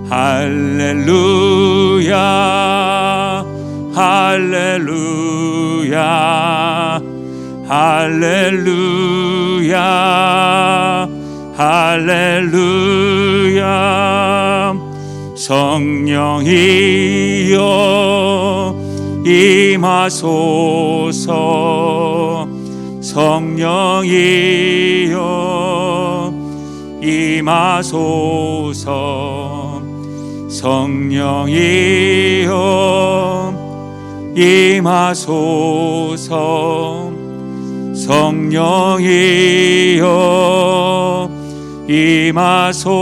할렐루야 할렐루야 할렐루야 할렐루야 성령이여 임하소서 성령이여 임하소서 성령이여 임하소서 성령이여 임하소서.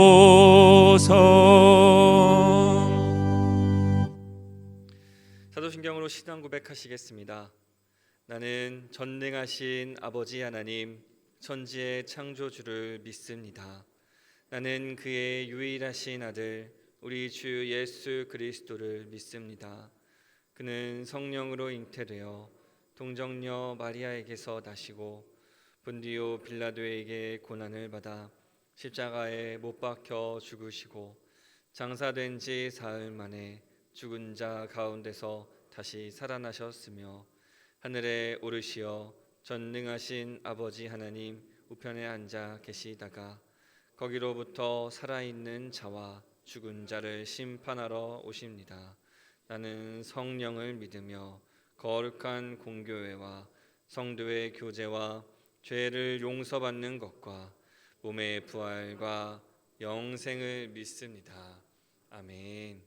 사도신경으로 신앙 고백하시겠습니다. 나는 전능하신 아버지 하나님 천지의 창조주를 믿습니다. 나는 그의 유일하신 아들 우리 주 예수 그리스도를 믿습니다. 그는 성령으로 잉태되어 동정녀 마리아에게서 나시고 본디오 빌라도에게 고난을 받아 십자가에 못 박혀 죽으시고 장사된 지 사흘 만에 죽은 자 가운데서 다시 살아나셨으며 하늘에 오르시어 전능하신 아버지 하나님 우편에 앉아 계시다가 거기로부터 살아있는 자와 죽은 자를 심판하러 오십니다. 나는 성령을 믿으며 거룩한 공교회와 성도의 교제와 죄를 용서받는 것과 몸의 부활과 영생을 믿습니다. 아멘.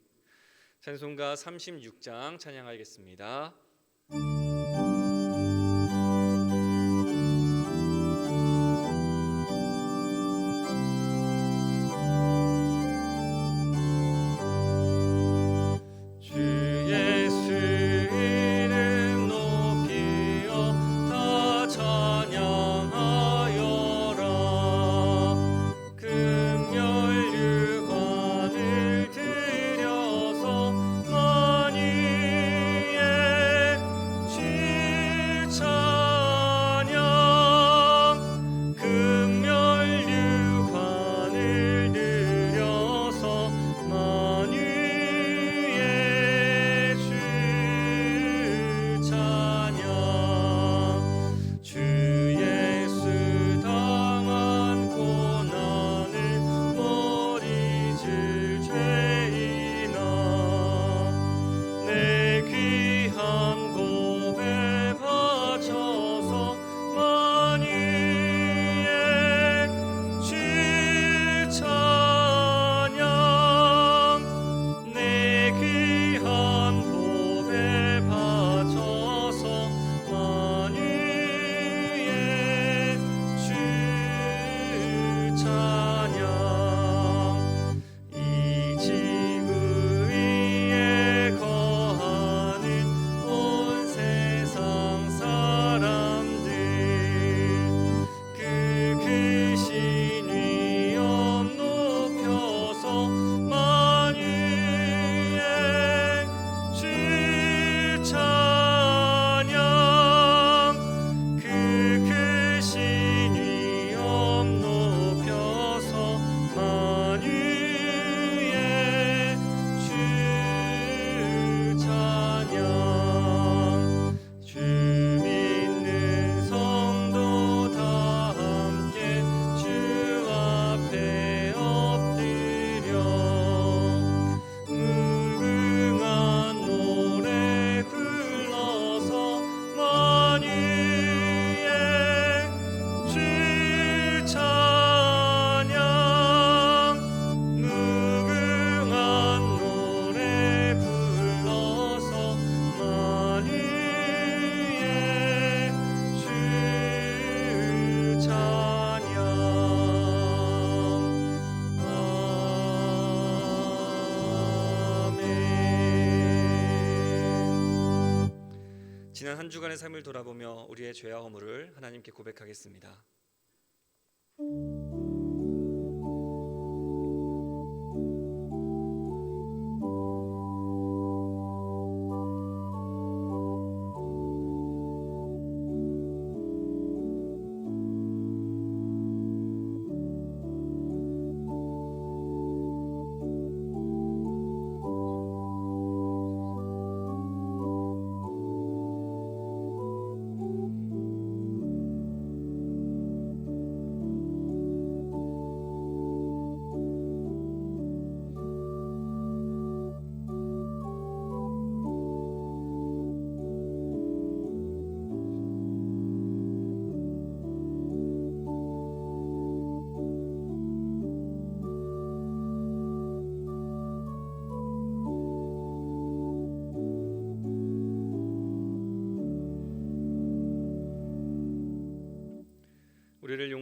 찬송가 36장 찬양하겠습니다. 지난 한 주간의 삶을 돌아보며 우리의 죄와 허물을 하나님께 고백하겠습니다.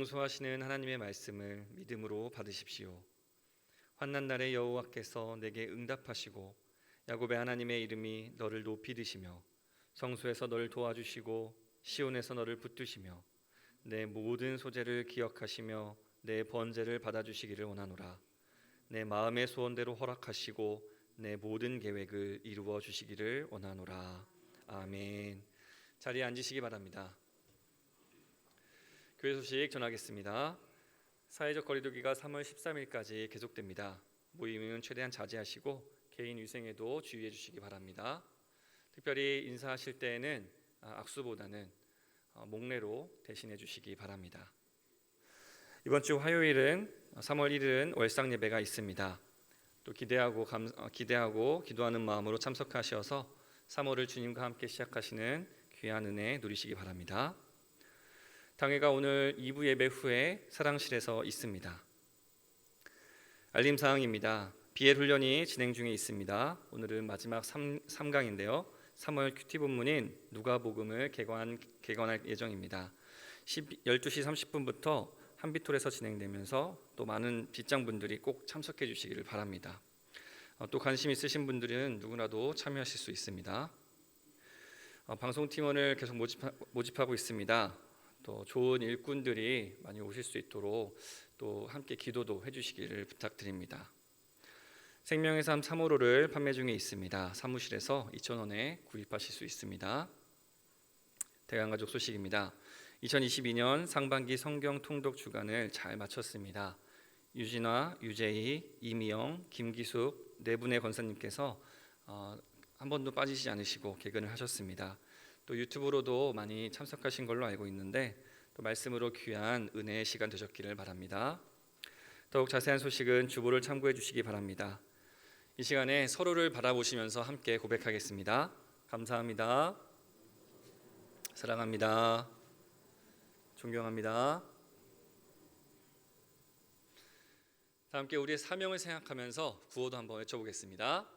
용서하시는 하나님의 말씀을 믿음으로 받으십시오. 환난 날에 여호와께서 내게 응답하시고 야곱의 하나님의 이름이 너를 높이 드시며 성소에서 너를 도와주시고 시온에서 너를 붙드시며 내 모든 소재를 기억하시며 내 번제를 받아주시기를 원하노라. 내 마음의 소원대로 허락하시고 내 모든 계획을 이루어 주시기를 원하노라. 아멘. 자리에 앉으시기 바랍니다. 교회 소식 전하겠습니다. 사회적 거리두기가 3월 13일까지 계속됩니다. 모임은 최대한 자제하시고 개인 위생에도 주의해 주시기 바랍니다. 특별히 인사하실 때에는 악수보다는 목례로 대신해 주시기 바랍니다. 이번 주 화요일은 3월 1일은 월상 예배가 있습니다. 또 기대하고 기도하는 마음으로 참석하셔서 3월을 주님과 함께 시작하시는 귀한 은혜 누리시기 바랍니다. 당회가 오늘 2부 예배 후에 사랑실에서 있습니다. 알림사항입니다. BL 훈련이 진행 중에 있습니다. 오늘은 마지막 3강인데요. 3월 큐티 본문인 누가복음을 개관할 예정입니다. 12시 30분부터 한비톨에서 진행되면서 또 많은 빗장분들이 꼭 참석해 주시기를 바랍니다. 또 관심 있으신 분들은 누구나도 참여하실 수 있습니다. 방송팀원을 계속 모집하고 있습니다. 또 좋은 일꾼들이 많이 오실 수 있도록 또 함께 기도도 해주시기를 부탁드립니다. 생명의 삶 3호로를 판매 중에 있습니다. 사무실에서 2,000원에 구입하실 수 있습니다. 대강가족 소식입니다. 2022년 상반기 성경 통독 주간을 잘 마쳤습니다. 유진아, 유재희, 이미영, 김기숙 네 분의 권사님께서 한 번도 빠지지 않으시고 개근을 하셨습니다. 또 유튜브로도 많이 참석하신 걸로 알고 있는데 또 말씀으로 귀한 은혜의 시간 되셨기를 바랍니다. 더욱 자세한 소식은 주보를 참고해 주시기 바랍니다. 이 시간에 서로를 바라보시면서 함께 고백하겠습니다. 감사합니다. 사랑합니다. 존경합니다. 다 함께 우리의 사명을 생각하면서 구호도 한번 외쳐보겠습니다.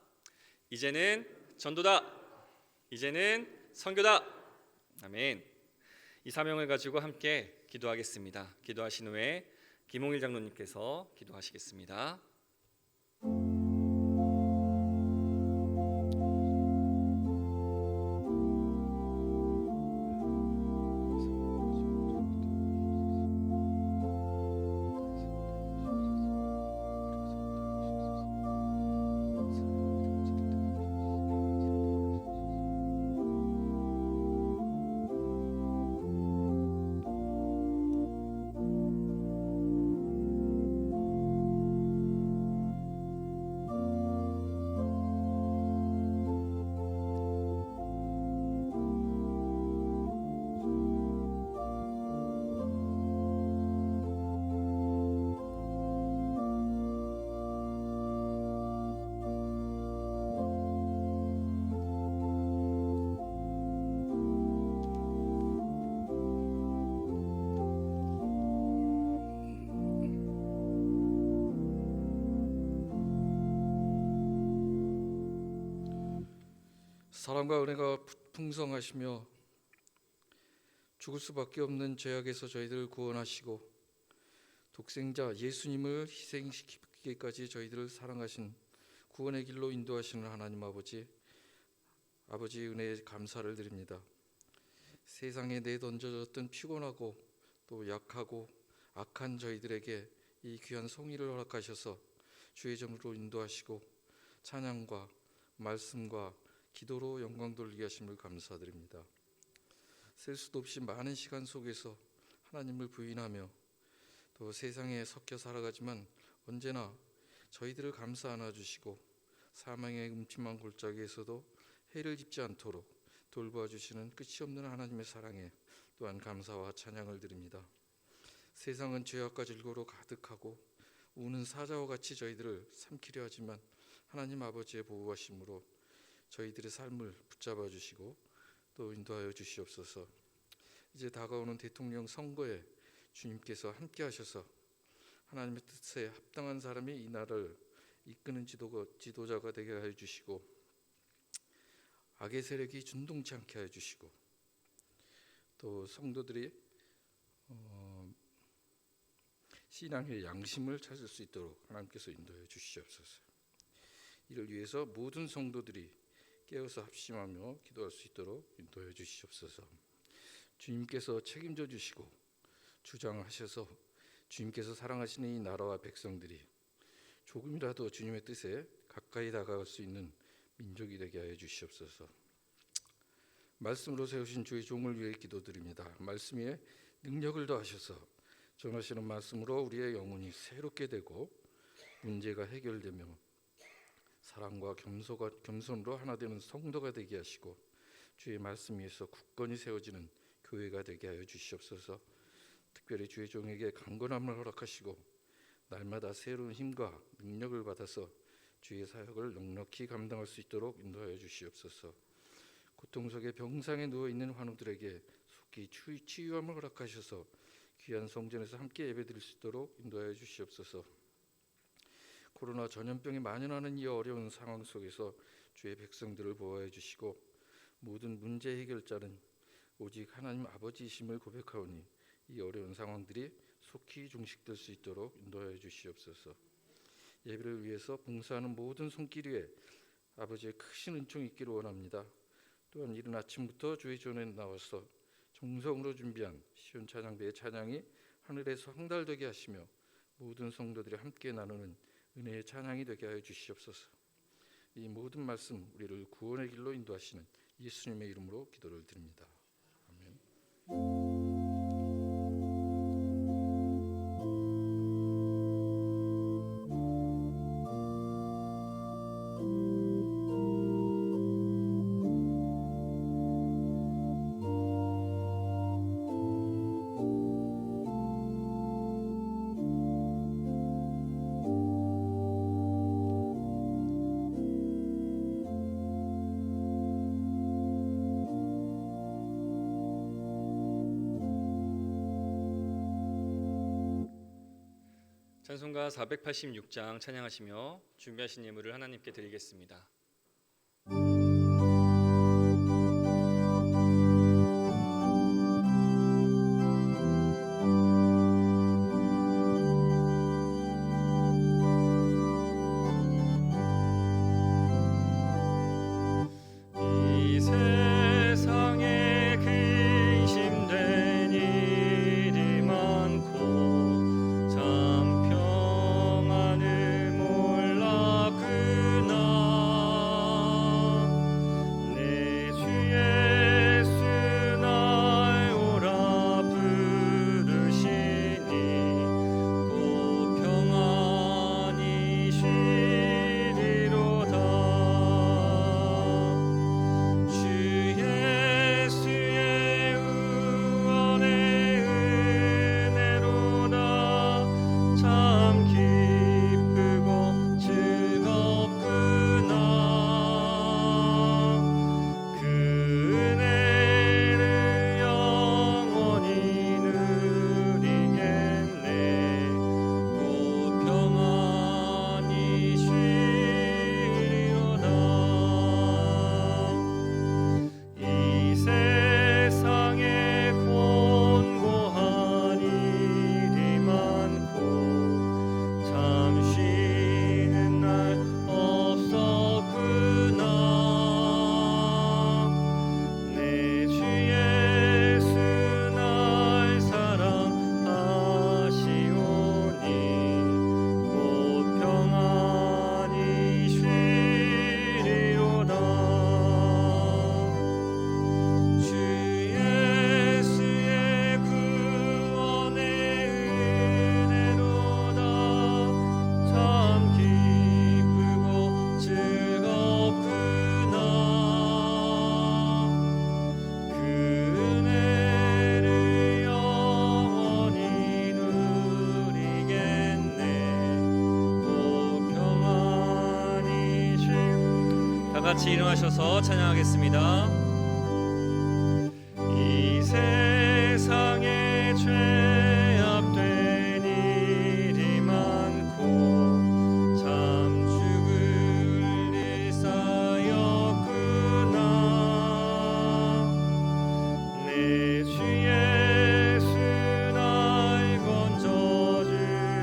이제는 전도다. 이제는 선교다. 아멘. 이 사명을 가지고 함께 기도하겠습니다. 기도하신 후에 김홍일 장로님께서 기도하시겠습니다. 사랑과 은혜가 풍성하시며 죽을 수밖에 없는 죄악에서 저희들을 구원하시고 독생자 예수님을 희생시키기까지 저희들을 사랑하신 구원의 길로 인도하시는 하나님 아버지 은혜에 감사를 드립니다. 세상에 내던져졌던 피곤하고 또 약하고 악한 저희들에게 이 귀한 성의를 허락하셔서 주의 점으로 인도하시고 찬양과 말씀과 기도로 영광 돌리게 하심을 감사드립니다. 셀 수도 없이 많은 시간 속에서 하나님을 부인하며 또 세상에 섞여 살아가지만 언제나 저희들을 감싸 안아주시고 사망의 음침한 골짜기에서도 해를 입지 않도록 돌보아 주시는 끝이 없는 하나님의 사랑에 또한 감사와 찬양을 드립니다. 세상은 죄악과 질고로 가득하고 우는 사자와 같이 저희들을 삼키려 하지만 하나님 아버지의 보호하심으로 저희들의 삶을 붙잡아 주시고 또 인도하여 주시옵소서. 이제 다가오는 대통령 선거에 주님께서 함께 하셔서 하나님의 뜻에 합당한 사람이 이 나라를 이끄는 지도자가 되게 하여 주시고 악의 세력이 준동치 않게 하여 주시고 또 성도들이 신앙의 양심을 찾을 수 있도록 하나님께서 인도해 주시옵소서. 이를 위해서 모든 성도들이 깨어서 합심하며 기도할 수 있도록 인도해 주시옵소서. 주님께서 책임져 주시고 주장하셔서 주님께서 사랑하시는 이 나라와 백성들이 조금이라도 주님의 뜻에 가까이 다가갈 수 있는 민족이 되게 하여 주시옵소서. 말씀으로 세우신 주의 종을 위해 기도드립니다. 말씀 위에 능력을 더하셔서 전하시는 말씀으로 우리의 영혼이 새롭게 되고 문제가 해결되며 사랑과 겸손으로 하나 되는 성도가 되게 하시고 주의 말씀 위에서 굳건히 세워지는 교회가 되게 하여 주시옵소서. 특별히 주의 종에게 강건함을 허락하시고 날마다 새로운 힘과 능력을 받아서 주의 사역을 넉넉히 감당할 수 있도록 인도하여 주시옵소서. 고통 속에 병상에 누워있는 환우들에게 속히 치유함을 허락하셔서 귀한 성전에서 함께 예배드릴 수 있도록 인도하여 주시옵소서. 코로나 전염병이 만연하는 이 어려운 상황 속에서 주의 백성들을 보호해 주시고 모든 문제 해결자는 오직 하나님 아버지이심을 고백하오니 이 어려운 상황들이 속히 종식될 수 있도록 인도하여 주시옵소서. 예배를 위해서 봉사하는 모든 손길 위에 아버지의 크신 은총이 있기를 원합니다. 또한 이른 아침부터 주의 전에 나와서 정성으로 준비한 시온 찬양대의 찬양이 하늘에서 황달되게 하시며 모든 성도들이 함께 나누는 은혜의 찬양이 되게 하여 주시옵소서. 이 모든 말씀 우리를 구원의 길로 인도하시는 예수님의 이름으로 기도를 드립니다. 아멘. 찬송가 486장 찬양하시며 준비하신 예물을 하나님께 드리겠습니다. 이 세상에 근심된 일이 많고 참 평안을 몰랐구나. 내 주 예수 날 오라 부르시니 곧 평안히 쉬리로다. 주 예수의 구원의 은혜로다. 참 기쁘고 즐겁구나. 그 은혜를 영원히 누리겠네. 곧 평안히 쉬리로다. 이 세상에 곤고한 일이 많고 참 쉬는 날 없었구나. 내 주 예수 날 사랑하시오니 곧 평안히 쉬리로다. 주 예수의 구원의 은혜로다. 참 기쁘고 즐겁구나. 그 은혜를 영원히 누리겠네. 곧 평안히 다 같이 일어나셔서 찬양하겠습니다. 이 세상에 죄악된 일이 많고 참 죽을 일 쌓였구나. 내 주 예수 날 건져주시니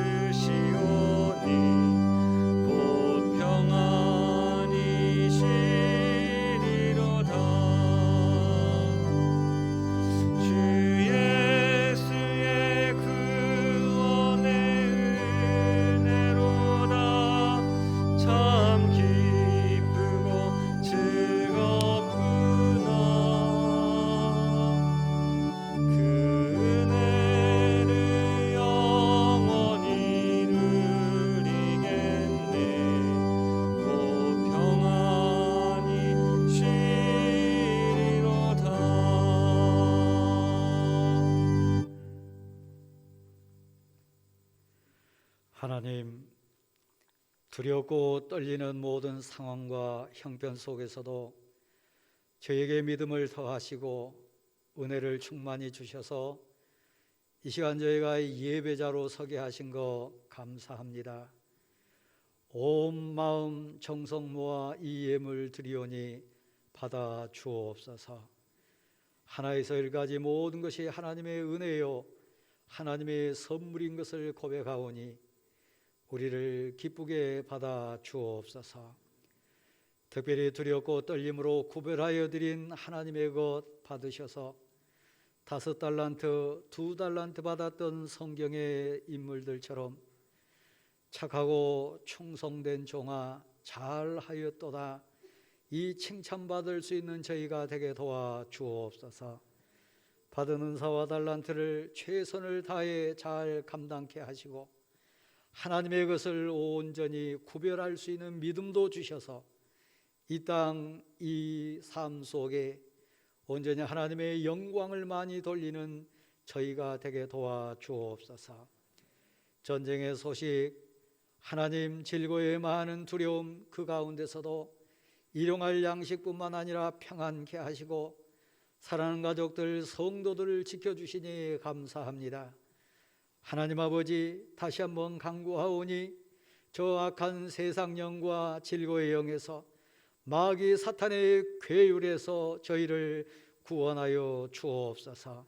하나님, 두렵고 떨리는 모든 상황과 형편 속에서도 저에게 믿음을 더하시고 은혜를 충만히 주셔서 이 시간 저희가 예배자로 서게 하신 거 감사합니다. 온 마음 정성 모아 이 예물 드리오니 받아 주옵소서. 하나에서 일까지 모든 것이 하나님의 은혜요 하나님의 선물인 것을 고백하오니 우리를 기쁘게 받아 주옵소서. 특별히 두렵고 떨림으로 구별하여 드린 하나님의 것 받으셔서 5달란트, 2달란트 받았던 성경의 인물들처럼 착하고 충성된 종아 잘하였도다, 이 칭찬받을 수 있는 저희가 되게 도와 주옵소서. 받은 은사와 달란트를 최선을 다해 잘 감당케 하시고 하나님의 것을 온전히 구별할 수 있는 믿음도 주셔서 이 땅, 이 삶 속에 온전히 하나님의 영광을 많이 돌리는 저희가 되게 도와 주옵소서. 전쟁의 소식, 하나님 질고의 많은 두려움 그 가운데서도 일용할 양식뿐만 아니라 평안케 하시고 사랑하는 가족들, 성도들을 지켜주시니 감사합니다. 하나님 아버지, 다시 한번 간구하오니 저 악한 세상 영과 질고의 영에서 마귀 사탄의 괴율에서 저희를 구원하여 주옵소서.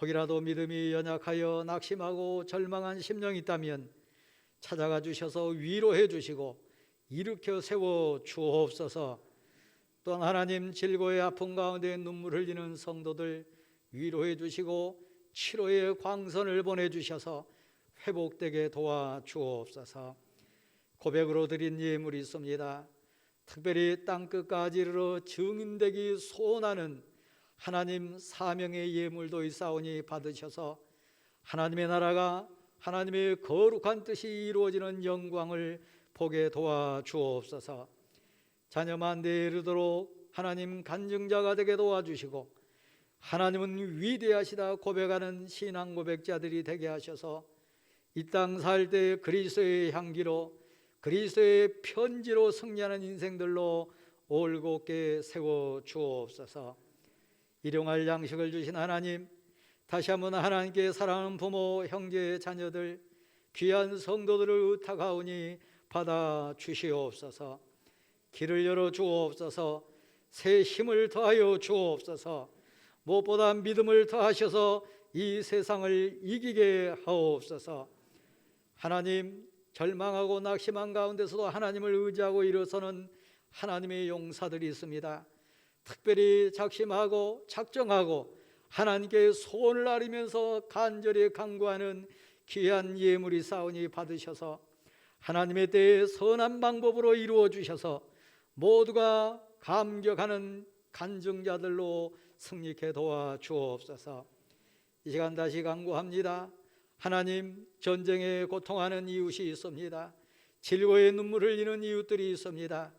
혹이라도 믿음이 연약하여 낙심하고 절망한 심령이 있다면 찾아가 주셔서 위로해 주시고 일으켜 세워 주옵소서. 또한 하나님, 질고의 아픔 가운데 눈물 흘리는 성도들 위로해 주시고 치료의 광선을 보내주셔서 회복되게 도와 주옵소서. 고백으로 드린 예물이 있습니다. 특별히 땅끝까지 이르러 증인되기 소원하는 하나님 사명의 예물도 있사오니 받으셔서 하나님의 나라가, 하나님의 거룩한 뜻이 이루어지는 영광을 보게 도와 주옵소서. 자녀만 이르도록 하나님 간증자가 되게 도와주시고 하나님은 위대하시다 고백하는 신앙 고백자들이 되게 하셔서 이 땅 살 때 그리스도의 향기로, 그리스도의 편지로 승리하는 인생들로 올곧게 세워 주옵소서. 일용할 양식을 주신 하나님, 다시 한번 하나님께 사랑하는 부모, 형제, 자녀들, 귀한 성도들을 의탁하오니 받아 주시옵소서. 길을 열어 주옵소서. 새 힘을 더하여 주옵소서. 무엇보다 믿음을 더하셔서 이 세상을 이기게 하옵소서. 하나님, 절망하고 낙심한 가운데서도 하나님을 의지하고 일어서는 하나님의 용사들이 있습니다. 특별히 작심하고 작정하고 하나님께 소원을 아리면서 간절히 간구하는 귀한 예물이 싸우니 받으셔서 하나님의 때에 선한 방법으로 이루어 주셔서 모두가 감격하는 간증자들로 승리케 도와 주옵소서. 이 시간 다시 간구합니다. 하나님, 전쟁에 고통하는 이웃이 있습니다. 질고의 눈물을 흘리는 이웃들이 있습니다.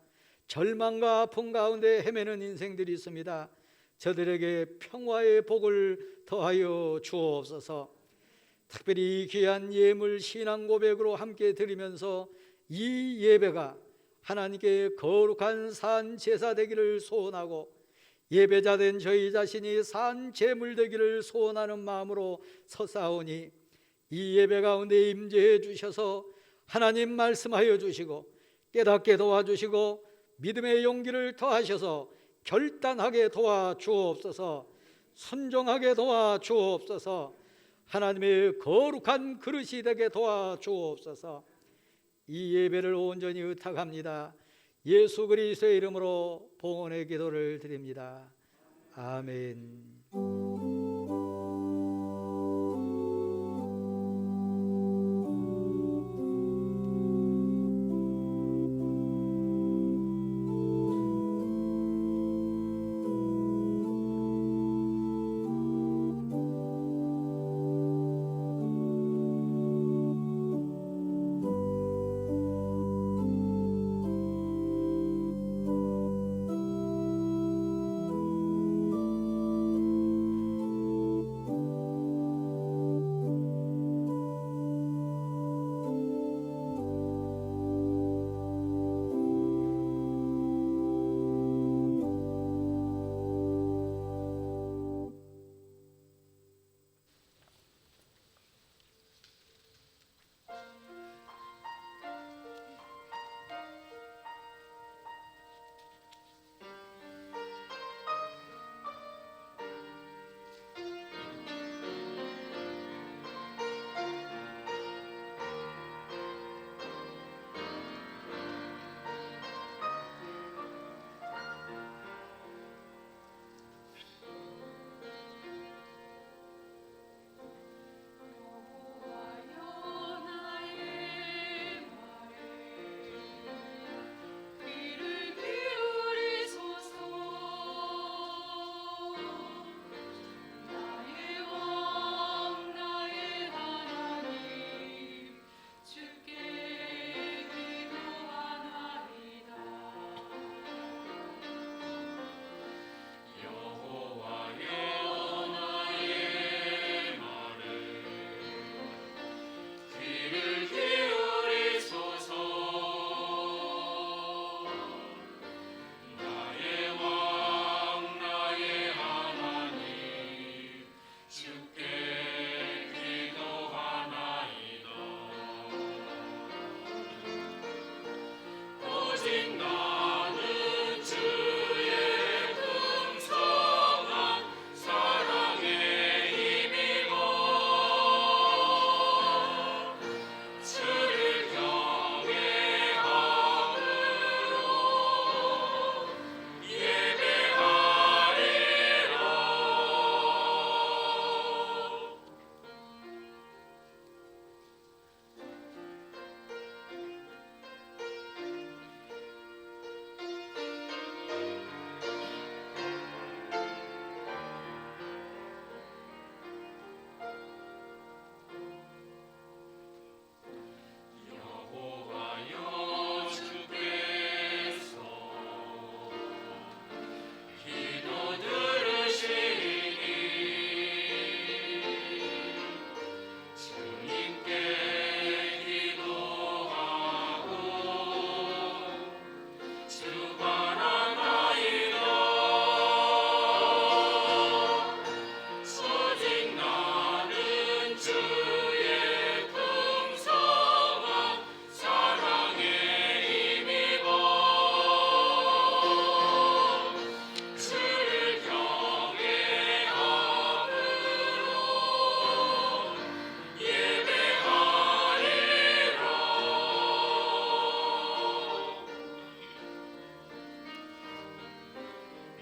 절망과 아픔 가운데 헤매는 인생들이 있습니다. 저들에게 평화의 복을 더하여 주옵소서. 특별히 귀한 예물 신앙 고백으로 함께 드리면서 이 예배가 하나님께 거룩한 산 제사 되기를 소원하고 예배자 된 저희 자신이 산 제물 되기를 소원하는 마음으로 서사오니 이 예배 가운데 임재해 주셔서 하나님 말씀하여 주시고 깨닫게 도와주시고 믿음의 용기를 더하셔서 결단하게 도와주옵소서. 순종하게 도와주옵소서. 하나님의 거룩한 그릇이 되게 도와주옵소서. 이 예배를 온전히 의탁합니다. 예수 그리스도의 이름으로 봉헌의 기도를 드립니다. 아멘.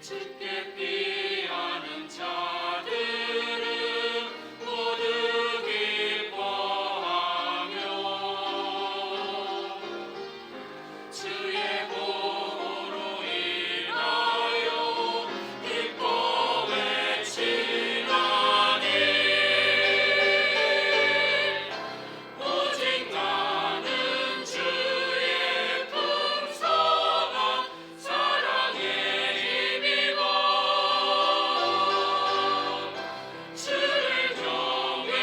주께 피하는 자들은 모두 기뻐하며 주의 보호로 인하여 기뻐 외치나니 오직 나는 주의 풍성한 사랑에 힘입어 주를 경외함으로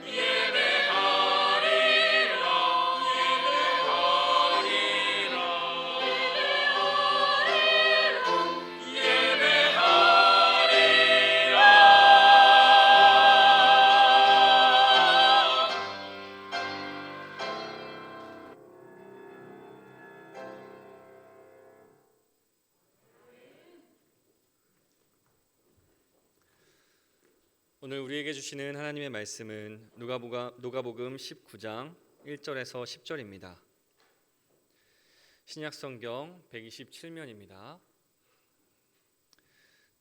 예배하리라 오늘 우리에게 주시는 하나님의 말씀은 누가복음 19장 1절에서 10절입니다. 신약성경 127면입니다.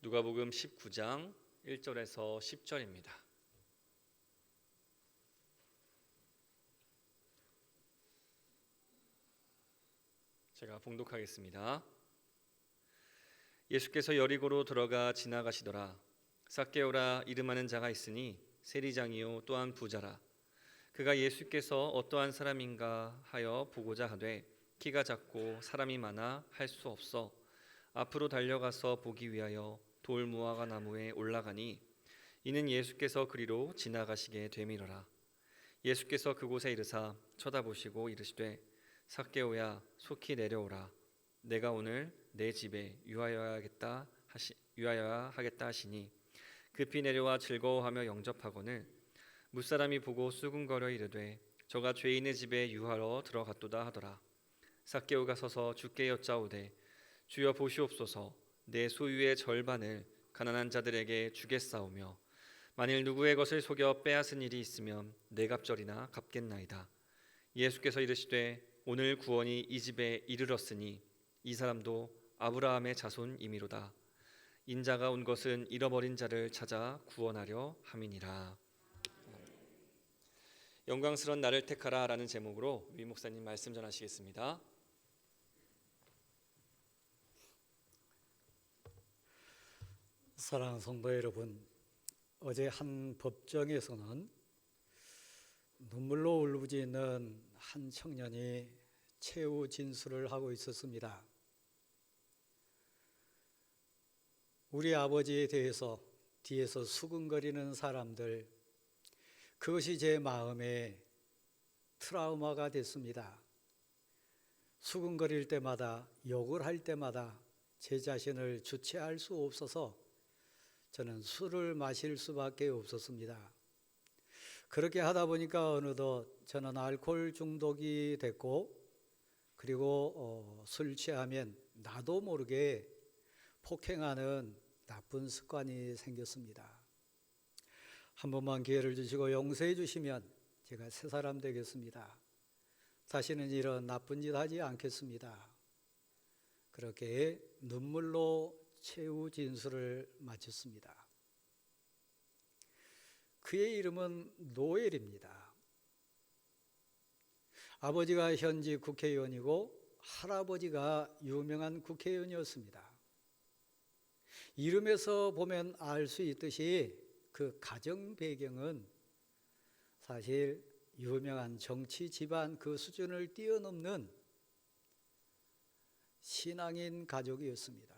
누가복음 19장 1절에서 10절입니다. 제가 봉독하겠습니다. 예수께서 여리고로 들어가 지나가시더라. 삭개오라 이름하는 자가 있으니 세리장이요 또한 부자라. 그가 예수께서 어떠한 사람인가 하여 보고자 하되 키가 작고 사람이 많아 할 수 없어 앞으로 달려가서 보기 위하여 돌무화과 나무에 올라가니 이는 예수께서 그리로 지나가시게 되밀어라. 예수께서 그곳에 이르사 쳐다보시고 이르시되 삭개오야 속히 내려오라. 내가 오늘 내 집에 유하여야 하겠다 하시니 급히 내려와 즐거워하며 영접하거늘 무사람이 보고 수군거려 이르되 저가 죄인의 집에 유하러 들어갔도다 하더라. 삭개오가 서서 주께 여짜오되 주여 보시옵소서 내 소유의 절반을 가난한 자들에게 주겠사오며 만일 누구의 것을 속여 빼앗은 일이 있으면 네 갑절이나 갚겠나이다. 예수께서 이르시되 오늘 구원이 이 집에 이르렀으니 이 사람도 아브라함의 자손이미로다. 인자가 온 것은 잃어버린 자를 찾아 구원하려 함이니라. 영광스러운 나를 택하라 라는 제목으로 위 목사님 말씀 전하시겠습니다. 사랑하는 성도 여러분, 어제 한 법정에서는 눈물로 울부짖는 한 청년이 최후 진술을 하고 있었습니다. 우리 아버지에 대해서 뒤에서 수근거리는 사람들, 그것이 제 마음에 트라우마가 됐습니다. 수근거릴 때마다, 욕을 할 때마다 제 자신을 주체할 수 없어서 저는 술을 마실 수밖에 없었습니다. 그렇게 하다 보니까 어느덧 저는 알코올 중독이 됐고, 그리고 술 취하면 나도 모르게 폭행하는 나쁜 습관이 생겼습니다. 한 번만 기회를 주시고 용서해 주시면 제가 새 사람 되겠습니다. 다시는 이런 나쁜 짓 하지 않겠습니다. 그렇게 눈물로 최후 진술을 마쳤습니다. 그의 이름은 노엘입니다. 아버지가 현직 국회의원이고 할아버지가 유명한 국회의원이었습니다. 이름에서 보면 알 수 있듯이 그 가정 배경은 사실 유명한 정치 집안 그 수준을 뛰어넘는 신앙인 가족이었습니다.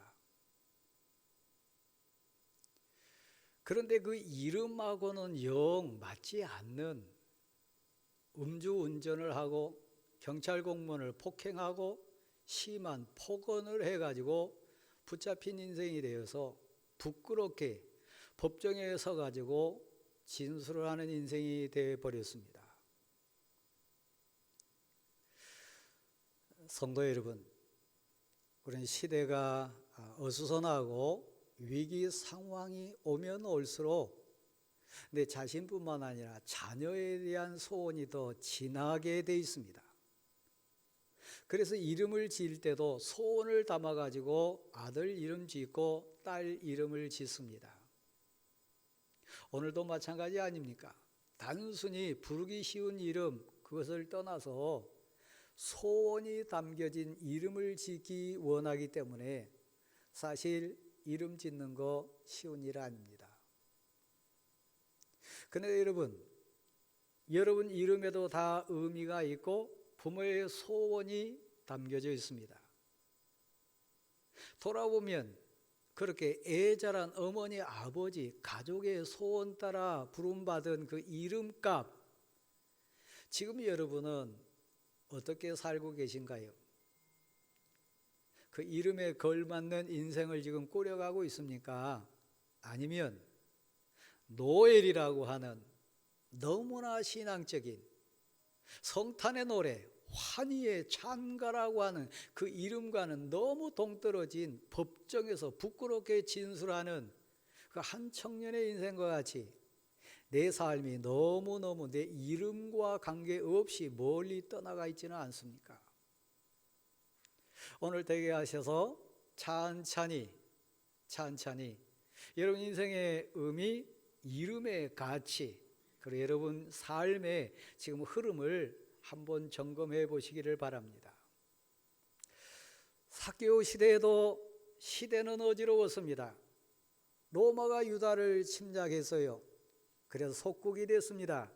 그런데 그 이름하고는 영 맞지 않는 음주운전을 하고 경찰 공무원을 폭행하고 심한 폭언을 해가지고 붙잡힌 인생이 되어서 부끄럽게 법정에 서가지고 진술을 하는 인생이 되어버렸습니다. 성도 여러분, 우리는 시대가 어수선하고 위기 상황이 오면 올수록 내 자신뿐만 아니라 자녀에 대한 소원이 더 진하게 돼 있습니다. 그래서 이름을 지을 때도 소원을 담아 가지고 아들 이름 짓고 딸 이름을 짓습니다. 오늘도 마찬가지 아닙니까? 단순히 부르기 쉬운 이름, 그것을 떠나서 소원이 담겨진 이름을 짓기 원하기 때문에 사실 이름 짓는 거 쉬운 일 아닙니다. 그런데 여러분 이름에도 다 의미가 있고 부모의 소원이 담겨져 있습니다. 돌아보면 그렇게 애 자란 어머니, 아버지, 가족의 소원 따라 부름받은 그 이름값, 지금 여러분은 어떻게 살고 계신가요? 그 이름에 걸맞는 인생을 지금 꾸려가고 있습니까? 아니면 노엘이라고 하는 너무나 신앙적인 성탄의 노래, 환희의 찬가라고 하는 그 이름과는 너무 동떨어진 법정에서 부끄럽게 진술하는 그 한 청년의 인생과 같이 내 삶이 너무너무 내 이름과 관계없이 멀리 떠나가 있지는 않습니까? 오늘 되게 하셔서 찬찬히 여러분 인생의 의미, 이름의 가치, 그리고 여러분 삶의 지금 흐름을 한번 점검해 보시기를 바랍니다. 삭개오 시대에도 시대는 어지러웠습니다. 로마가 유다를 침략했어요. 그래서 속국이 됐습니다.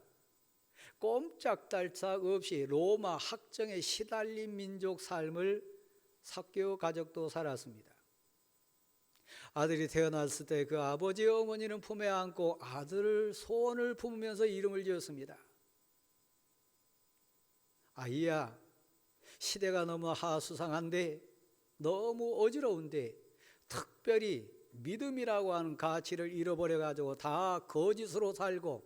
꼼짝달싹 없이 로마 학정에 시달린 민족 삶을 삭개오 가족도 살았습니다. 아들이 태어났을 때 그 아버지 어머니는 품에 안고 아들을 소원을 품으면서 이름을 지었습니다. 아이야, 시대가 너무 하수상한데, 너무 어지러운데, 특별히 믿음이라고 하는 가치를 잃어버려가지고 다 거짓으로 살고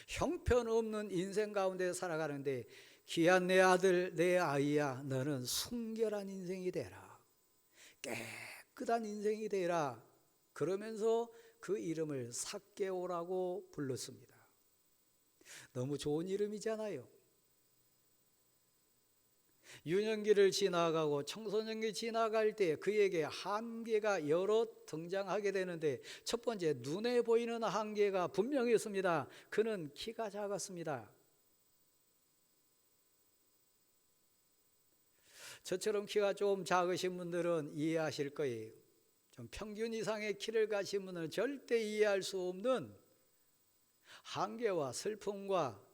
형편없는 인생 가운데 살아가는데, 귀한 내 아들, 내 아이야, 너는 순결한 인생이 되라, 깨끗한 인생이 되라, 그러면서 그 이름을 삭개오라고 불렀습니다. 너무 좋은 이름이잖아요. 유년기를 지나가고 청소년기 지나갈 때 그에게 한계가 여러 등장하게 되는데, 첫 번째 눈에 보이는 한계가 분명히 있습니다. 그는 키가 작았습니다. 저처럼 키가 좀 작으신 분들은 이해하실 거예요. 좀 평균 이상의 키를 가진 분은 절대 이해할 수 없는 한계와 슬픔과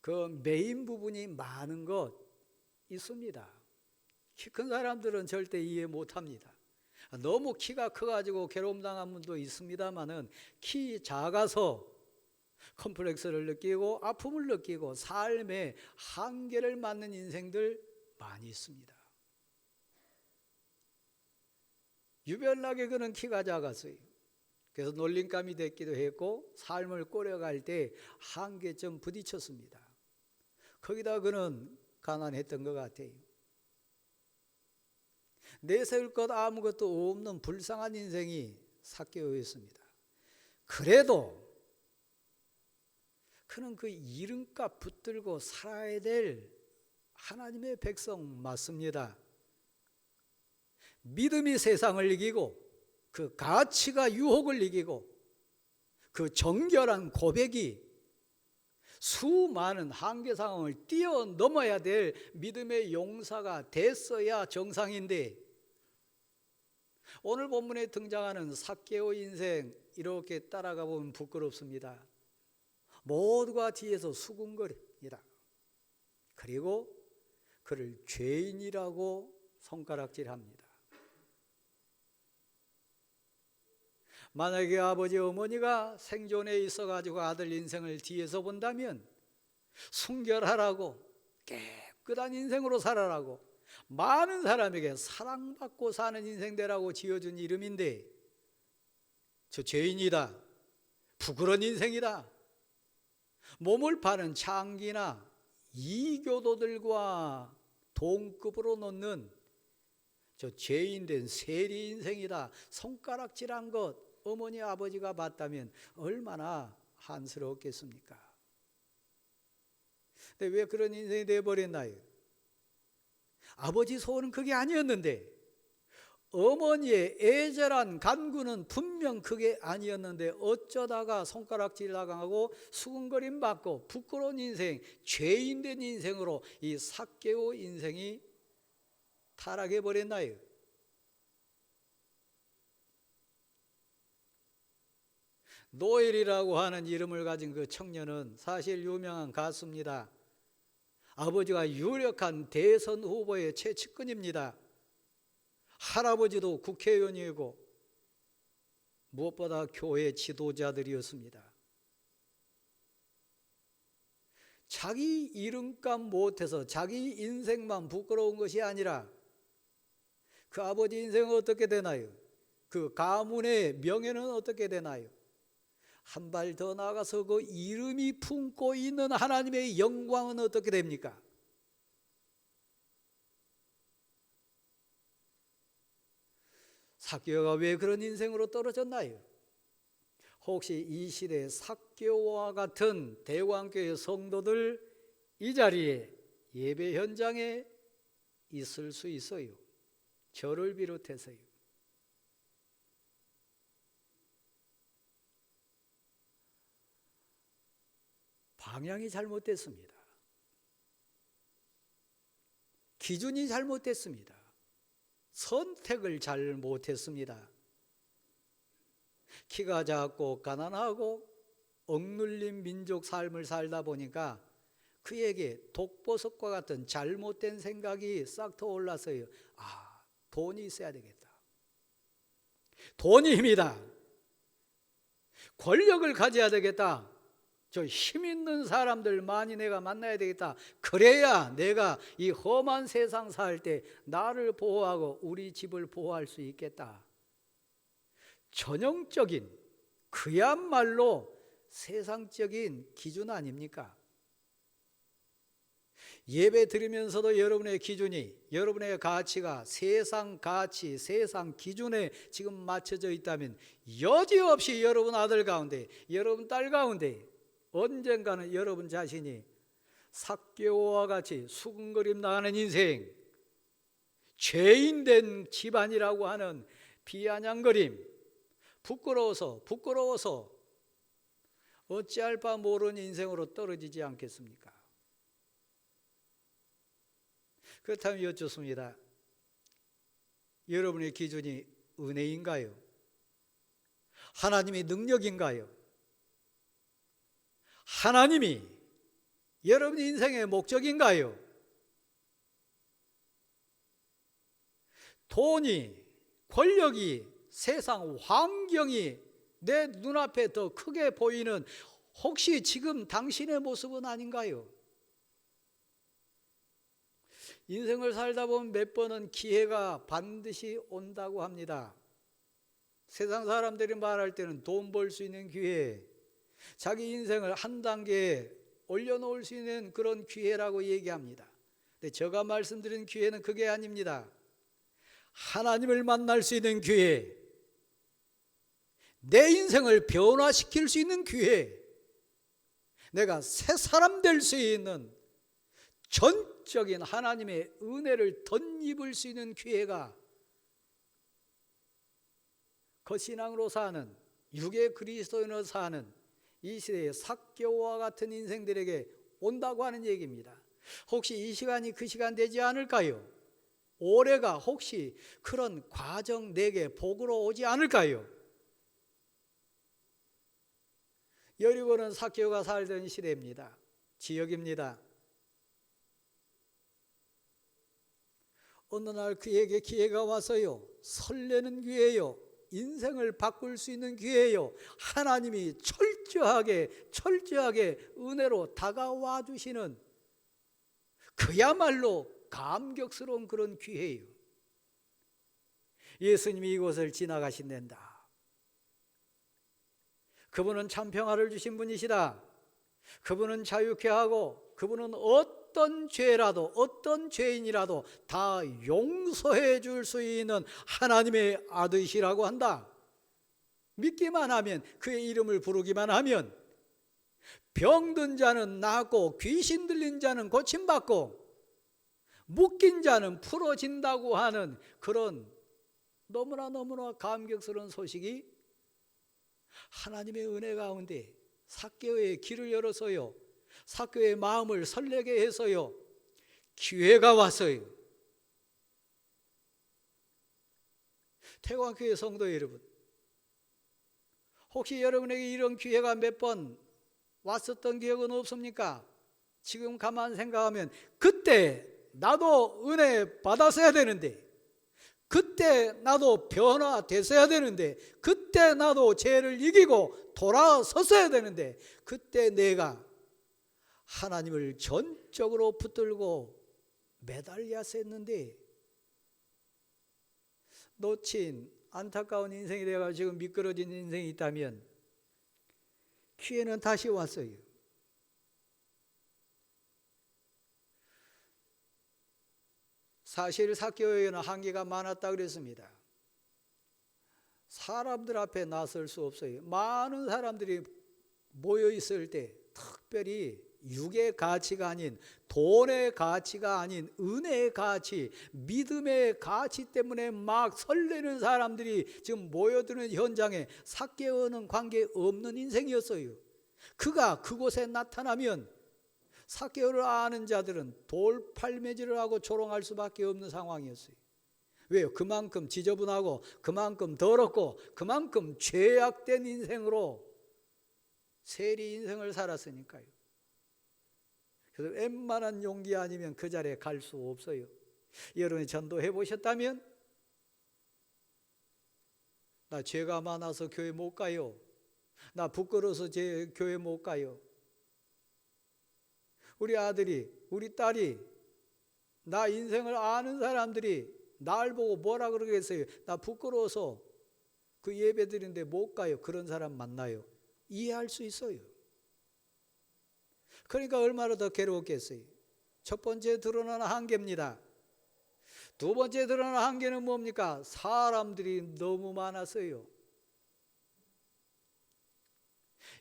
그 메인 부분이 많은 것 있습니다. 키 큰 사람들은 절대 이해 못합니다. 너무 키가 커가지고 괴로움당한 분도 있습니다만은 키 작아서 컴플렉스를 느끼고 아픔을 느끼고 삶의 한계를 맞는 인생들 많이 있습니다. 유별나게 그는 키가 작았어요. 그래서 놀림감이 됐기도 했고 삶을 꾸려갈 때 한계점 부딪혔습니다. 거기다 그는 가난했던 것 같아요. 내세울 것 아무것도 없는 불쌍한 인생이 삭개오였습니다. 그래도 그는 그 이름값 붙들고 살아야 될 하나님의 백성 맞습니다. 믿음이 세상을 이기고 그 가치가 유혹을 이기고 그 정결한 고백이 수많은 한계 상황을 뛰어넘어야 될 믿음의 용사가 됐어야 정상인데, 오늘 본문에 등장하는 삭개오 인생 이렇게 따라가 보면 부끄럽습니다. 모두가 뒤에서 수군거립니다. 그리고 그를 죄인이라고 손가락질합니다. 만약에 아버지 어머니가 생존에 있어가지고 아들 인생을 뒤에서 본다면 순결하라고 깨끗한 인생으로 살아라고 많은 사람에게 사랑받고 사는 인생 되라고 지어준 이름인데, 저 죄인이다, 부끄러운 인생이다, 몸을 파는 창기나 이교도들과 동급으로 놓는 저 죄인된 세리 인생이다, 손가락질한 것 어머니 아버지가 봤다면 얼마나 한스러웠겠습니까? 근데 왜 그런 인생이 되어버렸나요? 아버지 소원은 그게 아니었는데, 어머니의 애절한 간구는 분명 그게 아니었는데 어쩌다가 손가락질 당하고 수근거림 받고 부끄러운 인생, 죄인된 인생으로 이 삭개오 인생이 타락해 버렸나요? 노엘이라고 하는 이름을 가진 그 청년은 사실 유명한 가수입니다. 아버지가 유력한 대선 후보의 최측근입니다. 할아버지도 국회의원이고 무엇보다 교회 지도자들이었습니다. 자기 이름값 못해서 자기 인생만 부끄러운 것이 아니라 그 아버지 인생은 어떻게 되나요? 그 가문의 명예는 어떻게 되나요? 한 발 더 나아가서 그 이름이 품고 있는 하나님의 영광은 어떻게 됩니까? 삭개오가 왜 그런 인생으로 떨어졌나요? 혹시 이 시대에 삭개오와 같은 대왕교회 성도들 이 자리에 예배 현장에 있을 수 있어요. 저를 비롯해서요. 방향이 잘못됐습니다. 기준이 잘못됐습니다. 선택을 잘 못했습니다. 키가 작고 가난하고 억눌린 민족 삶을 살다 보니까 그에게 독보석과 같은 잘못된 생각이 싹 터올라서요. 돈이 있어야 되겠다. 돈이 힘이다. 권력을 가져야 되겠다. 저 힘 있는 사람들 많이 내가 만나야 되겠다. 그래야 내가 이 험한 세상 살 때 나를 보호하고 우리 집을 보호할 수 있겠다. 전형적인 그야말로 세상적인 기준 아닙니까? 예배 드리면서도 여러분의 기준이, 여러분의 가치가 세상 가치, 세상 기준에 지금 맞춰져 있다면 여지없이 여러분 아들 가운데, 여러분 딸 가운데 언젠가는 여러분 자신이 삭개오와 같이 수근거림 나가는 인생, 죄인된 집안이라고 하는 비아냥거림, 부끄러워서 어찌할 바 모르는 인생으로 떨어지지 않겠습니까? 그렇다면 여쭙습니다. 여러분의 기준이 은혜인가요? 하나님의 능력인가요? 하나님이 여러분 인생의 목적인가요? 돈이, 권력이, 세상 환경이 내 눈앞에 더 크게 보이는 혹시 지금 당신의 모습은 아닌가요? 인생을 살다 보면 몇 번은 기회가 반드시 온다고 합니다. 세상 사람들이 말할 때는 돈 벌 수 있는 기회, 자기 인생을 한 단계 올려놓을 수 있는 그런 기회라고 얘기합니다. 근데 제가 말씀드린 기회는 그게 아닙니다. 하나님을 만날 수 있는 기회, 내 인생을 변화시킬 수 있는 기회, 내가 새 사람 될 수 있는 전적인 하나님의 은혜를 덧입을 수 있는 기회가 거신앙으로 사는, 육의 그리스도인으로 사는 이 시대의 삭개오와 같은 인생들에게 온다고 하는 얘기입니다. 혹시 이 시간이 그 시간 되지 않을까요? 올해가 혹시 그런 과정 내게 복으로 오지 않을까요? 여리고는 삭개오가 살던 시대입니다. 지역입니다. 어느 날 그에게 기회가 와서요. 설레는 기회요. 인생을 바꿀 수 있는 기회요. 하나님이 철저하게 은혜로 다가와 주시는 그야말로 감격스러운 그런 기회예요. 예수님이 이곳을 지나가신단다. 그분은 참 평화를 주신 분이시다. 그분은 자유케 하고 그분은 어떤 죄라도 어떤 죄인이라도 다 용서해 줄 수 있는 하나님의 아들이시라고 한다. 믿기만 하면, 그의 이름을 부르기만 하면 병든 자는 낫고 귀신 들린 자는 고침받고 묶인 자는 풀어진다고 하는 그런 너무나 감격스러운 소식이 하나님의 은혜 가운데 삭개오의 길을 열어서요, 삭개오의 마음을 설레게 해서요, 기회가 왔어요. 태광교회 성도 여러분, 혹시 여러분에게 이런 기회가 몇 번 왔었던 기억은 없습니까? 지금 가만 생각하면 그때 나도 은혜 받았어야 되는데, 그때 나도 변화됐어야 되는데, 그때 나도 죄를 이기고 돌아섰어야 되는데, 그때 내가 하나님을 전적으로 붙들고 매달렸어야 했는데 놓친 안타까운 인생이 되어가 지금 미끄러진 인생이 있다면 기회는 다시 왔어요. 사실 삭개오에게는 한계가 많았다 그랬습니다. 사람들 앞에 나설 수 없어요. 많은 사람들이 모여 있을 때 특별히 육의 가치가 아닌, 돈의 가치가 아닌 은혜의 가치, 믿음의 가치 때문에 막 설레는 사람들이 지금 모여드는 현장에 삭개오는 관계없는 인생이었어요. 그가 그곳에 나타나면 삭개오를 아는 자들은 돌팔매질을 하고 조롱할 수밖에 없는 상황이었어요. 왜요? 그만큼 지저분하고 그만큼 더럽고 그만큼 죄악된 인생으로 세리 인생을 살았으니까요. 그래서 웬만한 용기 아니면 그 자리에 갈 수 없어요. 여러분이 전도해 보셨다면, 나 죄가 많아서 교회 못 가요, 나 부끄러워서 제 교회 못 가요, 우리 아들이 우리 딸이 나 인생을 아는 사람들이 날 보고 뭐라 그러겠어요, 나 부끄러워서 그 예배 드리는데 못 가요, 그런 사람 만나요. 이해할 수 있어요. 그러니까 얼마나 더 괴로웠겠어요. 첫 번째 드러나는 한계입니다. 두 번째 드러나는 한계는 뭡니까? 사람들이 너무 많았어요.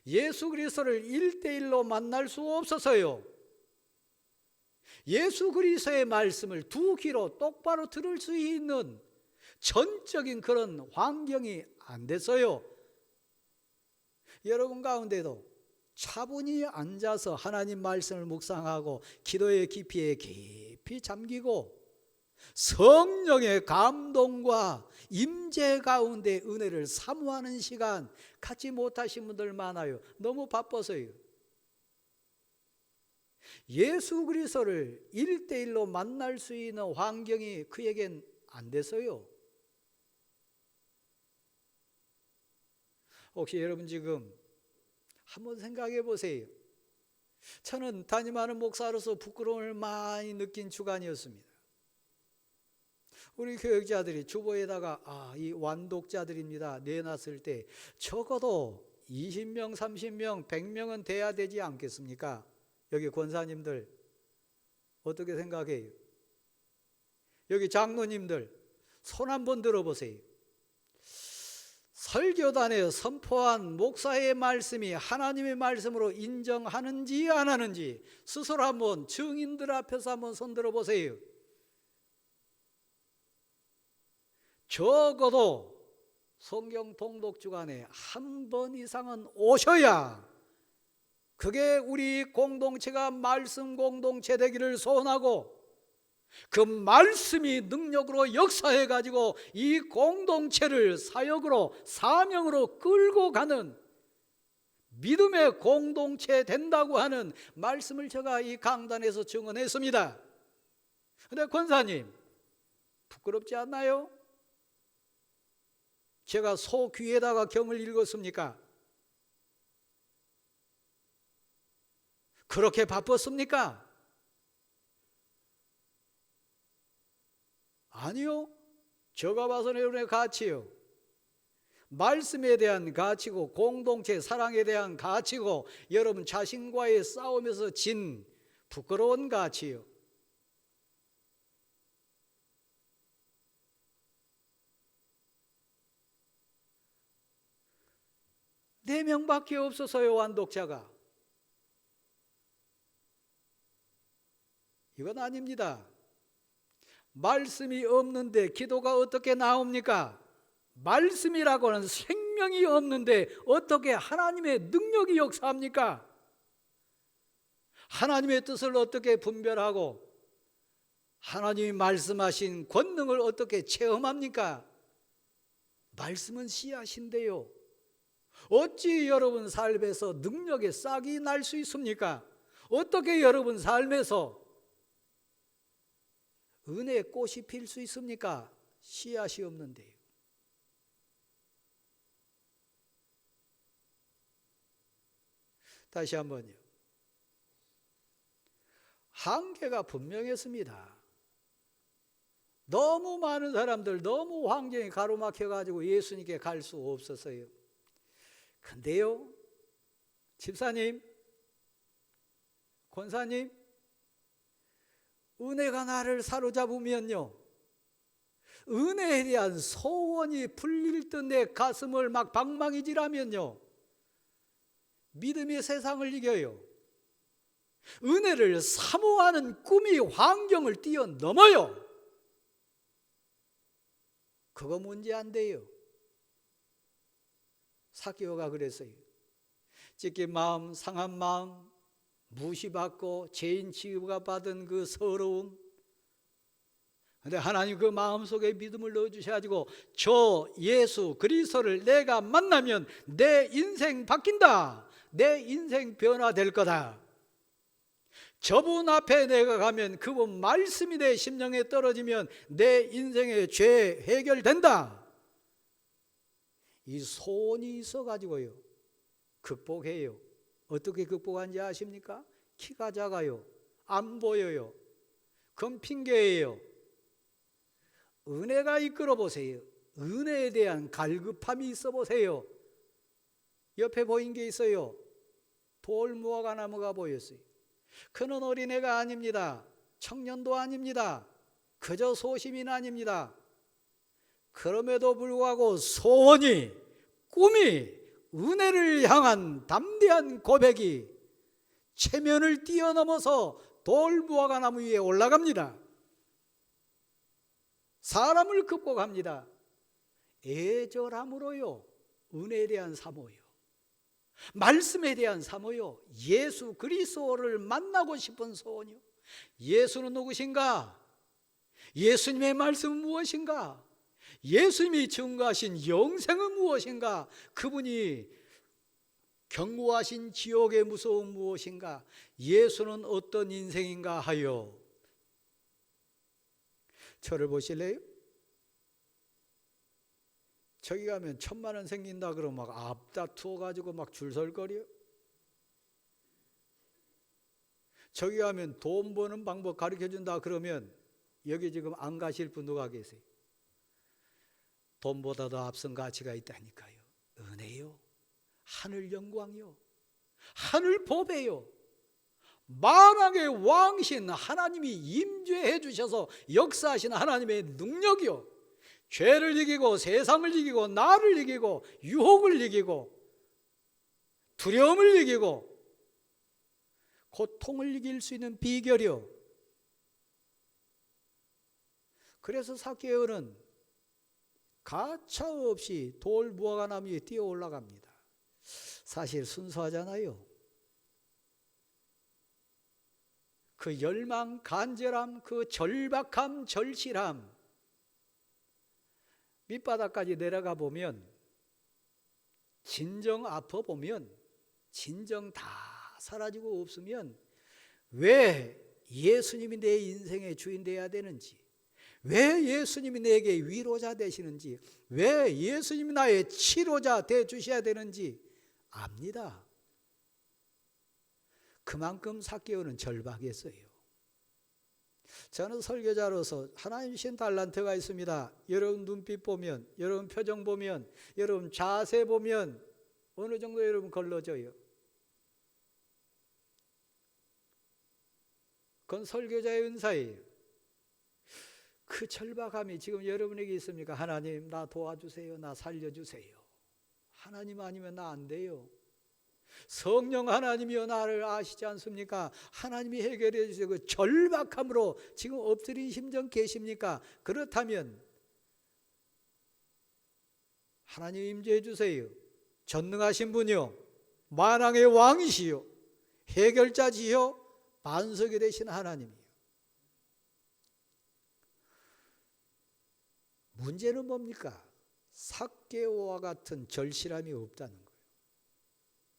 예수 그리스도를 1대1로 만날 수 없어서요, 예수 그리스도의 말씀을 두 귀로 똑바로 들을 수 있는 전적인 그런 환경이 안 됐어요. 여러분 가운데도 차분히 앉아서 하나님 말씀을 묵상하고 기도의 깊이에 깊이 잠기고 성령의 감동과 임재 가운데 은혜를 사모하는 시간 갖지 못하신 분들 많아요. 너무 바빠서요. 예수 그리스도를 1대1로 만날 수 있는 환경이 그에겐 안 됐어요. 혹시 여러분 지금 한번 생각해 보세요. 저는 담임하는 목사로서 부끄러움을 많이 느낀 주간이었습니다. 우리 교역자들이 주보에다가 이 완독자들입니다 내놨을 때 적어도 20명, 30명, 100명은 돼야 되지 않겠습니까? 여기 권사님들 어떻게 생각해요? 여기 장로님들 손 한번 들어보세요. 설교단에 선포한 목사의 말씀이 하나님의 말씀으로 인정하는지 안 하는지 스스로 한번 증인들 앞에서 한번 손 들어보세요. 적어도 성경 통독 주간에 한 번 이상은 오셔야 그게 우리 공동체가 말씀 공동체 되기를 소원하고, 그 말씀이 능력으로 역사해 가지고 이 공동체를 사역으로 사명으로 끌고 가는 믿음의 공동체 된다고 하는 말씀을 제가 이 강단에서 증언했습니다. 그런데 권사님 부끄럽지 않나요? 제가 소 귀에다가 경을 읽었습니까? 그렇게 바빴습니까? 아니요. 제가 봐서는 여러분의 가치요, 말씀에 대한 가치고 공동체 사랑에 대한 가치고 여러분 자신과의 싸움에서 진 부끄러운 가치요. 네 명밖에 없어서요, 완독자가. 이건 아닙니다. 말씀이 없는데 기도가 어떻게 나옵니까? 말씀이라고는 생명이 없는데 어떻게 하나님의 능력이 역사합니까? 하나님의 뜻을 어떻게 분별하고 하나님이 말씀하신 권능을 어떻게 체험합니까? 말씀은 씨앗인데요. 어찌 여러분 삶에서 능력의 싹이 날 수 있습니까? 어떻게 여러분 삶에서 은혜의 꽃이 필 수 있습니까? 씨앗이 없는데요. 다시 한번요. 한계가 분명했습니다. 너무 많은 사람들, 너무 환경이 가로막혀가지고 예수님께 갈 수 없었어요. 근데요, 집사님, 권사님, 은혜가 나를 사로잡으면요, 은혜에 대한 소원이 풀릴 듯 내 가슴을 막 방망이질하면요, 믿음이 세상을 이겨요. 은혜를 사모하는 꿈이 환경을 뛰어넘어요. 그거 문제 안 돼요. 삭개오가 그랬어요. 찢긴 마음, 상한 마음, 무시받고 죄인 취급을 받은 그 서러움. 근데 하나님 그 마음속에 믿음을 넣어주셔가지고 저 예수 그리스도를 내가 만나면 내 인생 바뀐다. 내 인생 변화될 거다. 저분 앞에 내가 가면 그분 말씀이 내 심령에 떨어지면 내 인생의 죄 해결된다. 이 소원이 있어가지고요, 극복해요. 어떻게 극복한지 아십니까? 키가 작아요. 안 보여요. 그건 핑계예요. 은혜가 이끌어 보세요. 은혜에 대한 갈급함이 있어 보세요. 옆에 보인 게 있어요. 돌 무화과 나무가 보였어요. 그는 어린애가 아닙니다. 청년도 아닙니다. 그저 소시민 아닙니다. 그럼에도 불구하고 소원이, 꿈이, 은혜를 향한 담대한 고백이 체면을 뛰어넘어서 돌 무화과 나무 위에 올라갑니다. 사람을 극복합니다. 애절함으로요, 은혜에 대한 사모요, 말씀에 대한 사모요, 예수 그리스도를 만나고 싶은 소원이요. 예수는 누구신가? 예수님의 말씀은 무엇인가? 예수님이 증거하신 영생은 무엇인가? 그분이 경고하신 지옥의 무서움 무엇인가? 예수는 어떤 인생인가 하여 저를 보실래요? 저기 가면 1,000만 원 생긴다 그러면 막 앞다투어 가지고 막 줄설거려. 저기 가면 돈 버는 방법 가르쳐 준다 그러면 여기 지금 안 가실 분 누가 계세요? 돈보다도 앞선 가치가 있다니까요. 은혜요, 하늘 영광이요, 하늘 보배요, 만왕의 왕신 하나님이 임재해 주셔서 역사하신 하나님의 능력이요, 죄를 이기고 세상을 이기고 나를 이기고 유혹을 이기고 두려움을 이기고 고통을 이길 수 있는 비결이요. 그래서 삭개오는 가차없이 돌 무화과 나무 위에 뛰어 올라갑니다. 사실 순수하잖아요. 그 열망, 간절함, 그 절박함, 절실함, 밑바닥까지 내려가 보면, 진정 아파 보면, 진정 다 사라지고 없으면 왜 예수님이 내 인생의 주인 되어야 되는지, 왜 예수님이 내게 위로자 되시는지, 왜 예수님이 나의 치료자 돼 주셔야 되는지 압니다. 그만큼 삭개오는 절박했어요. 저는 설교자로서 하나님 주신 달란트가 있습니다. 여러분 눈빛 보면, 여러분 표정 보면, 여러분 자세 보면 어느 정도 여러분 걸러져요. 그건 설교자의 은사예요. 그 절박함이 지금 여러분에게 있습니까? 하나님 나 도와주세요, 나 살려주세요. 하나님 아니면 나 안 돼요. 성령 하나님이여 나를 아시지 않습니까? 하나님이 해결해 주세요. 그 절박함으로 지금 엎드린 심정 계십니까? 그렇다면 하나님 임재해 주세요. 전능하신 분이요, 만왕의 왕이시요, 해결자지요, 반석이 되신 하나님이요. 문제는 뭡니까? 삭개오와 같은 절실함이 없다는 거예요.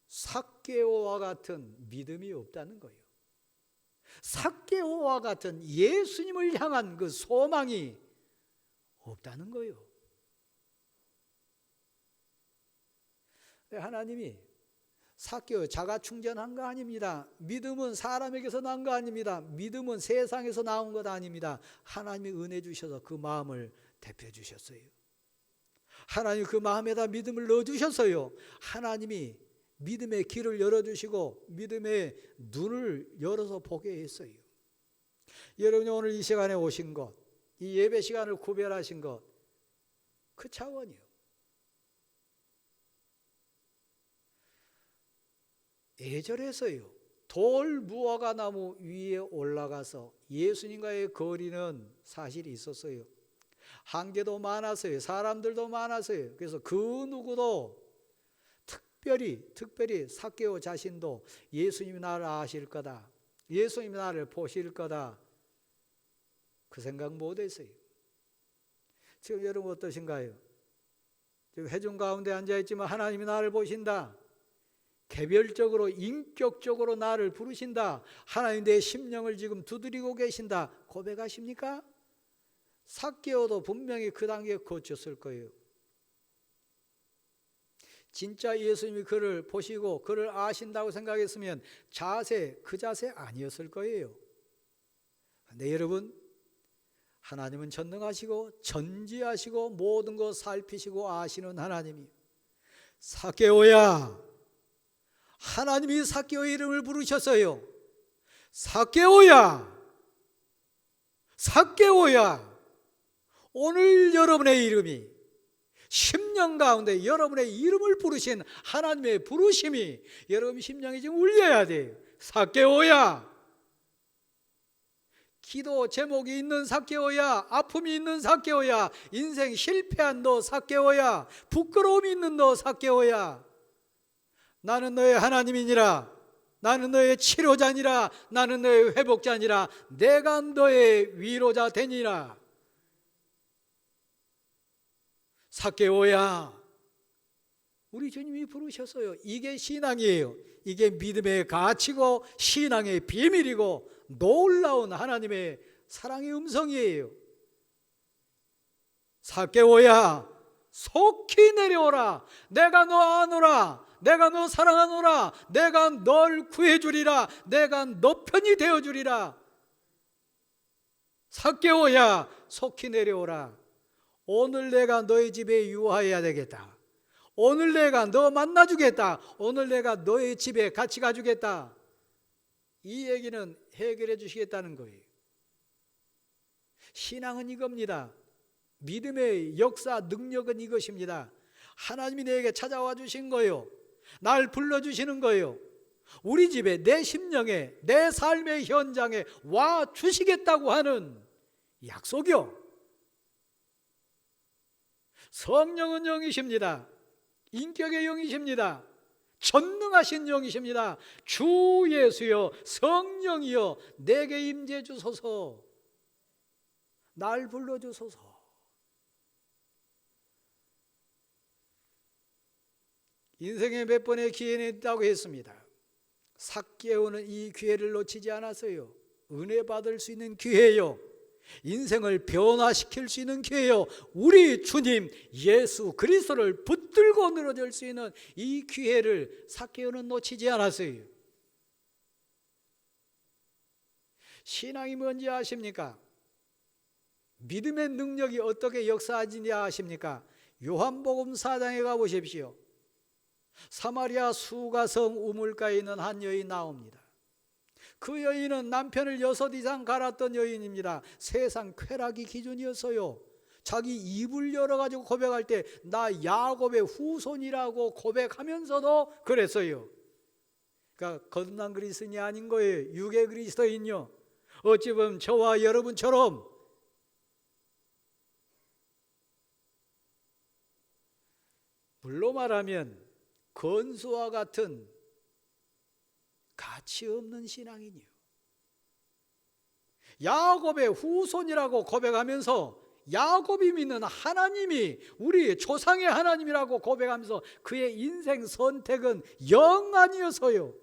삭개오와 같은 믿음이 없다는 거예요. 삭개오와 같은 예수님을 향한 그 소망이 없다는 거예요. 하나님이 삭개오 자가 충전한 거 아닙니다. 믿음은 사람에게서 난 거 아닙니다. 믿음은 세상에서 나온 것 아닙니다. 하나님이 은혜 주셔서 그 마음을 대표해 주셨어요. 하나님 그 마음에다 믿음을 넣어주셨어요. 하나님이 믿음의 길을 열어주시고 믿음의 눈을 열어서 보게 했어요. 여러분이 오늘 이 시간에 오신 것, 이 예배 시간을 구별하신 것, 그 차원이요. 예절에서요, 돌 무화과 나무 위에 올라가서 예수님과의 거리는 사실이 있었어요. 한계도 많았어요. 사람들도 많았어요. 그래서 그 누구도 특별히 삭개오 자신도 예수님이 나를 아실 거다, 예수님이 나를 보실 거다, 그 생각 못했어요. 지금 여러분 어떠신가요? 지금 회중 가운데 앉아있지만 하나님이 나를 보신다, 개별적으로 인격적으로 나를 부르신다, 하나님 내 심령을 지금 두드리고 계신다, 고백하십니까? 삭개오도 분명히 그 단계에 거쳤을 거예요. 진짜 예수님이 그를 보시고 그를 아신다고 생각했으면 그 자세 아니었을 거예요. 근데 여러분, 하나님은 전능하시고 전지하시고 모든 것 살피시고 아시는 하나님이, 삭개오야, 하나님이 삭개오의 이름을 부르셨어요. 삭개오야, 삭개오야, 오늘 여러분의 이름이, 10년 가운데 여러분의 이름을 부르신 하나님의 부르심이 여러분 심령이 지금 울려야 돼요. 삭개오야, 기도 제목이 있는 삭개오야, 아픔이 있는 삭개오야, 인생 실패한 너 삭개오야, 부끄러움이 있는 너 삭개오야, 나는 너의 하나님이니라, 나는 너의 치료자니라, 나는 너의 회복자니라, 내가 너의 위로자 되니라. 삭개오야, 우리 주님이 부르셨어요. 이게 신앙이에요. 이게 믿음의 가치고 신앙의 비밀이고 놀라운 하나님의 사랑의 음성이에요. 삭개오야, 속히 내려오라. 내가 너 아노라. 내가 너 사랑하노라. 내가 널 구해주리라. 내가 너 편이 되어주리라. 삭개오야, 속히 내려오라. 오늘 내가 너의 집에 유하여야 되겠다. 오늘 내가 너 만나주겠다. 오늘 내가 너의 집에 같이 가주겠다. 이 얘기는 해결해 주시겠다는 거예요. 신앙은 이겁니다. 믿음의 역사 능력은 이것입니다. 하나님이 내게 찾아와 주신 거예요. 날 불러주시는 거예요. 우리 집에, 내 심령에, 내 삶의 현장에 와 주시겠다고 하는 약속이요. 성령은 영이십니다. 인격의 영이십니다. 전능하신 영이십니다. 주 예수여, 성령이여, 내게 임재 주소서. 날 불러주소서. 인생에 몇 번의 기회는 있다고 했습니다. 삭개오는 이 기회를 놓치지 않았어요. 은혜 받을 수 있는 기회요, 인생을 변화시킬 수 있는 기회요, 우리 주님 예수 그리스도를 붙들고 늘어질 수 있는 이 기회를 삭개오는 놓치지 않았어요. 신앙이 뭔지 아십니까? 믿음의 능력이 어떻게 역사하는지 아십니까? 요한복음 4장에 가보십시오. 사마리아 수가성 우물가에 있는 한 여인 나옵니다. 그 여인은 남편을 6 이상 갈았던 여인입니다. 세상 쾌락이 기준이었어요. 자기 입을 열어가지고 고백할 때 나 야곱의 후손이라고 고백하면서도 그랬어요. 그러니까 거듭난 그리스도인이 아닌 거예요. 육의 그리스도인요. 어찌 보면 저와 여러분처럼 물로 말하면 건수와 같은 가치 없는 신앙이니요. 야곱의 후손이라고 고백하면서 야곱이 믿는 하나님이 우리 조상의 하나님이라고 고백하면서 그의 인생 선택은 영 아니어서요.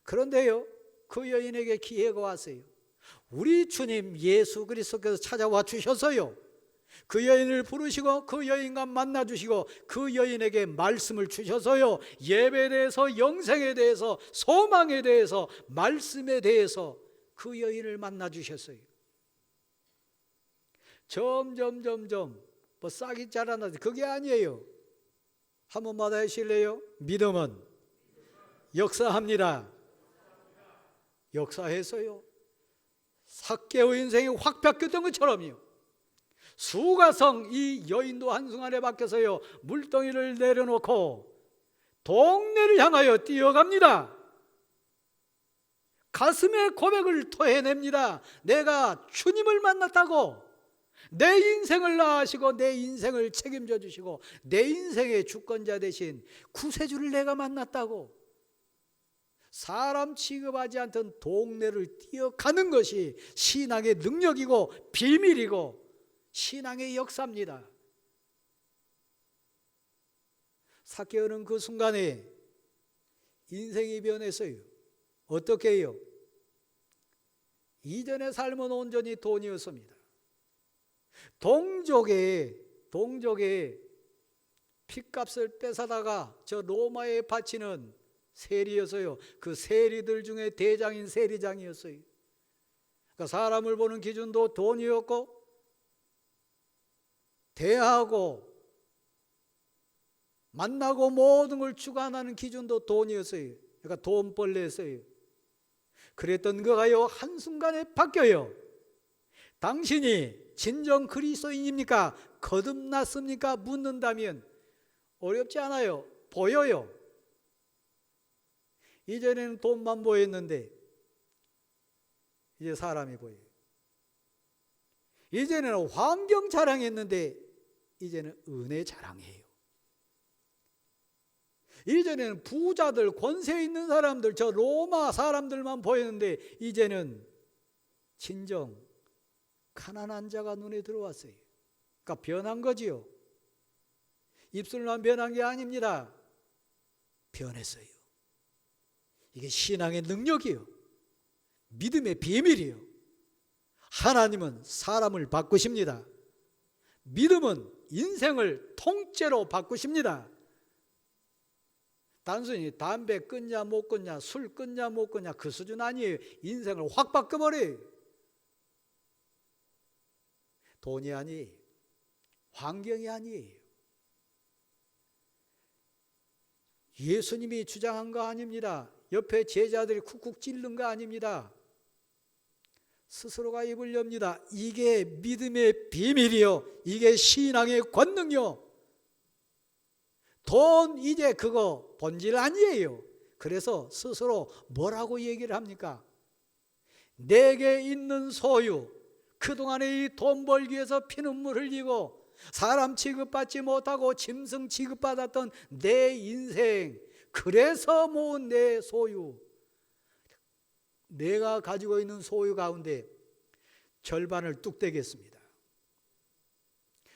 그런데요, 그 여인에게 기회가 왔어요. 우리 주님 예수 그리스도께서 찾아와 주셔서요, 그 여인을 부르시고 그 여인과 만나 주시고 그 여인에게 말씀을 주셔서요, 예배에 대해서, 영생에 대해서, 소망에 대해서, 말씀에 대해서 그 여인을 만나 주셨어요. 점점 뭐 싹이 자라나지 그게 아니에요. 한 번만 하실래요? 믿음은 역사합니다. 역사해서요, 삭개오 인생이 확 바뀌었던 것처럼요, 수가성 이 여인도 한순간에 바뀌어서요, 물덩이를 내려놓고 동네를 향하여 뛰어갑니다. 가슴에 고백을 토해냅니다. 내가 주님을 만났다고, 내 인생을 낳으시고 내 인생을 책임져 주시고 내 인생의 주권자 되신 구세주를 내가 만났다고, 사람 취급하지 않던 동네를 뛰어가는 것이 신앙의 능력이고 비밀이고 신앙의 역사입니다. 삭개오는 그 순간에 인생이 변했어요. 어떻게 해요? 이전의 삶은 온전히 돈이었습니다. 동족의 핏값을 뺏어다가 저 로마에 바치는 세리였어요. 그 세리들 중에 대장인 세리장이었어요. 그러니까 사람을 보는 기준도 돈이었고, 대하고 만나고 모든 걸 주관하는 기준도 돈이었어요. 그러니까 돈벌레였어요. 그랬던 거가요, 한순간에 바뀌어요. 당신이 진정 그리스도인입니까? 거듭났습니까? 묻는다면 어렵지 않아요. 보여요. 이전에는 돈만 보였는데 이제 사람이 보여요. 이전에는 환경 자랑했는데 이제는 은혜 자랑해요. 이전에는 부자들, 권세 있는 사람들, 저 로마 사람들만 보였는데 이제는 진정 가난한 자가 눈에 들어왔어요. 그러니까 변한 거지요. 입술만 변한 게 아닙니다. 변했어요. 이게 신앙의 능력이에요. 믿음의 비밀이에요. 하나님은 사람을 바꾸십니다. 믿음은 인생을 통째로 바꾸십니다. 단순히 담배 끊냐 못 끊냐, 술 끊냐 못 끊냐 그 수준 아니에요. 인생을 확 바꿔버려요. 돈이 아니에요. 환경이 아니에요. 예수님이 주장한 거 아닙니다. 옆에 제자들이 쿡쿡 찔른 거 아닙니다. 스스로가 입을 엽니다. 이게 믿음의 비밀이요, 이게 신앙의 권능이요. 돈 이제 그거 본질 아니에요. 그래서 스스로 뭐라고 얘기를 합니까? 내게 있는 소유, 그동안에 이 돈 벌기 위해서 피눈물 흘리고 사람 취급받지 못하고 짐승 취급받았던 내 인생, 그래서 모은 내 소유, 내가 가지고 있는 소유 가운데 절반을 뚝 떼겠습니다.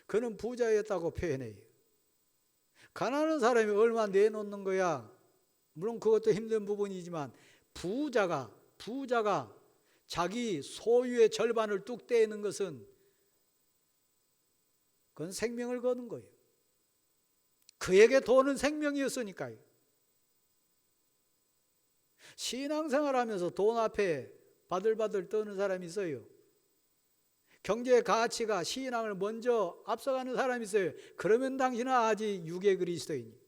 그는 부자였다고 표현해요. 가난한 사람이 얼마 내놓는 거야? 물론 그것도 힘든 부분이지만 부자가 자기 소유의 절반을 뚝 떼는 것은 그건 생명을 거는 거예요. 그에게 돈은 생명이었으니까요. 신앙생활하면서 돈 앞에 바들바들 떠는 사람이 있어요. 경제의 가치가 신앙을 먼저 앞서가는 사람이 있어요. 그러면 당신은 아직 육의 그리스도이니.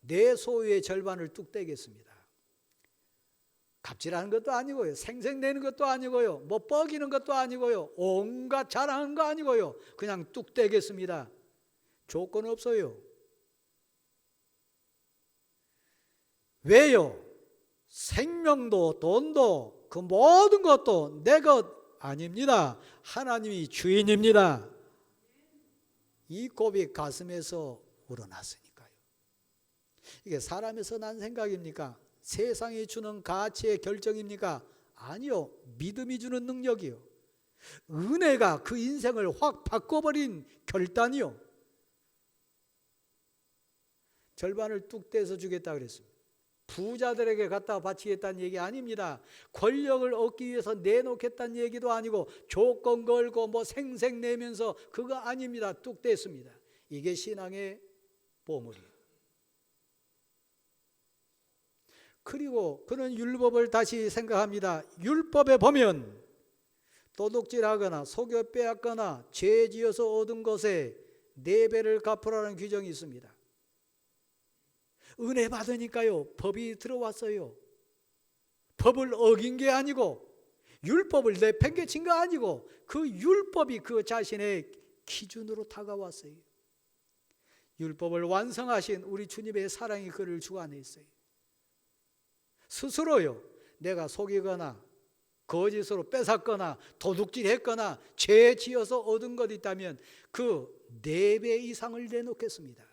내 소유의 절반을 뚝 떼겠습니다. 갑질하는 것도 아니고요, 생색내는 것도 아니고요, 뭐 뻐기는 것도 아니고요, 온갖 자랑하는 거 아니고요, 그냥 뚝 떼겠습니다. 조건 없어요. 왜요? 생명도 돈도 그 모든 것도 내 것 아닙니다. 하나님이 주인입니다. 이 고백 가슴에서 우러났으니까요. 이게 사람에서 난 생각입니까? 세상이 주는 가치의 결정입니까? 아니요. 믿음이 주는 능력이요. 은혜가 그 인생을 확 바꿔버린 결단이요. 절반을 뚝 떼서 주겠다 그랬습니다. 부자들에게 갖다 바치겠다는 얘기 아닙니다. 권력을 얻기 위해서 내놓겠다는 얘기도 아니고 조건 걸고 뭐 생색 내면서 그거 아닙니다. 뚝 떼습니다. 이게 신앙의 보물이에요. 그리고 그는 율법을 다시 생각합니다. 율법에 보면 도둑질하거나 속여 빼앗거나 죄 지어서 얻은 것에 4배를 갚으라는 규정이 있습니다. 은혜 받으니까요, 법이 들어왔어요. 법을 어긴 게 아니고 율법을 내팽개친 거 아니고 그 율법이 그 자신의 기준으로 다가왔어요. 율법을 완성하신 우리 주님의 사랑이 그를 주관했어요. 스스로요, 내가 속이거나 거짓으로 뺏었거나 도둑질했거나 죄 지어서 얻은 것 있다면 그 4배 이상을 내놓겠습니다.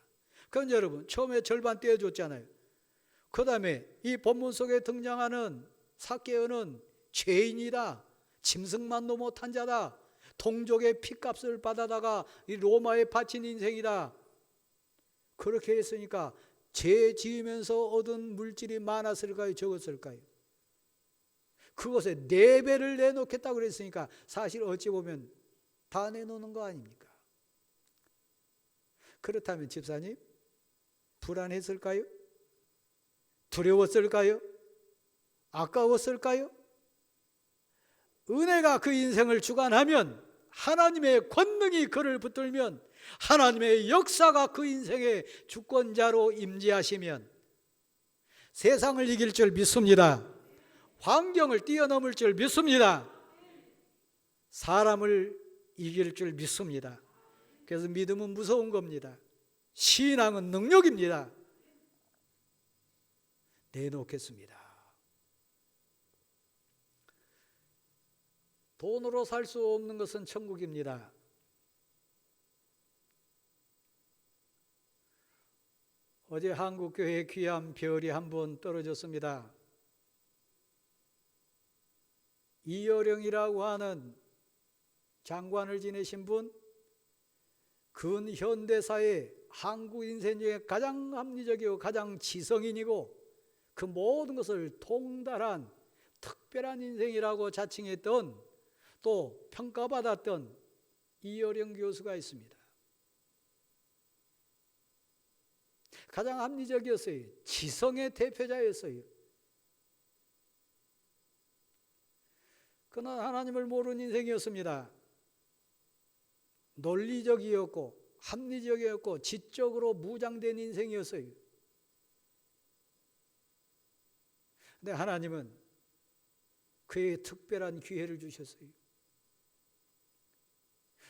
그건 여러분 처음에 절반 떼어줬잖아요. 그 다음에 이 본문 속에 등장하는 삭개오는 죄인이다, 짐승만도 못한 자다, 동족의 피값을 받아다가 이 로마에 바친 인생이다. 그렇게 했으니까 죄 지으면서 얻은 물질이 많았을까요? 적었을까요? 그것에 4배를 내놓겠다고 그랬으니까 사실 어찌 보면 다 내놓는 거 아닙니까? 그렇다면 집사님, 불안했을까요? 두려웠을까요? 아까웠을까요? 은혜가 그 인생을 주관하면, 하나님의 권능이 그를 붙들면, 하나님의 역사가 그 인생의 주권자로 임재하시면 세상을 이길 줄 믿습니다. 환경을 뛰어넘을 줄 믿습니다. 사람을 이길 줄 믿습니다. 그래서 믿음은 무서운 겁니다. 신앙은 능력입니다. 내놓겠습니다. 돈으로 살 수 없는 것은 천국입니다. 어제 한국교회에 귀한 별이 한 분 떨어졌습니다. 이여령이라고 하는 장관을 지내신 분, 근현대사의 한국 인생 중에 가장 합리적이고 가장 지성인이고 그 모든 것을 통달한 특별한 인생이라고 자칭했던, 또 평가받았던 이여령 교수가 있습니다. 가장 합리적이었어요. 지성의 대표자였어요. 그러나 하나님을 모르는 인생이었습니다. 논리적이었고 합리적이었고 지적으로 무장된 인생이었어요. 근데 하나님은 그에게 특별한 기회를 주셨어요.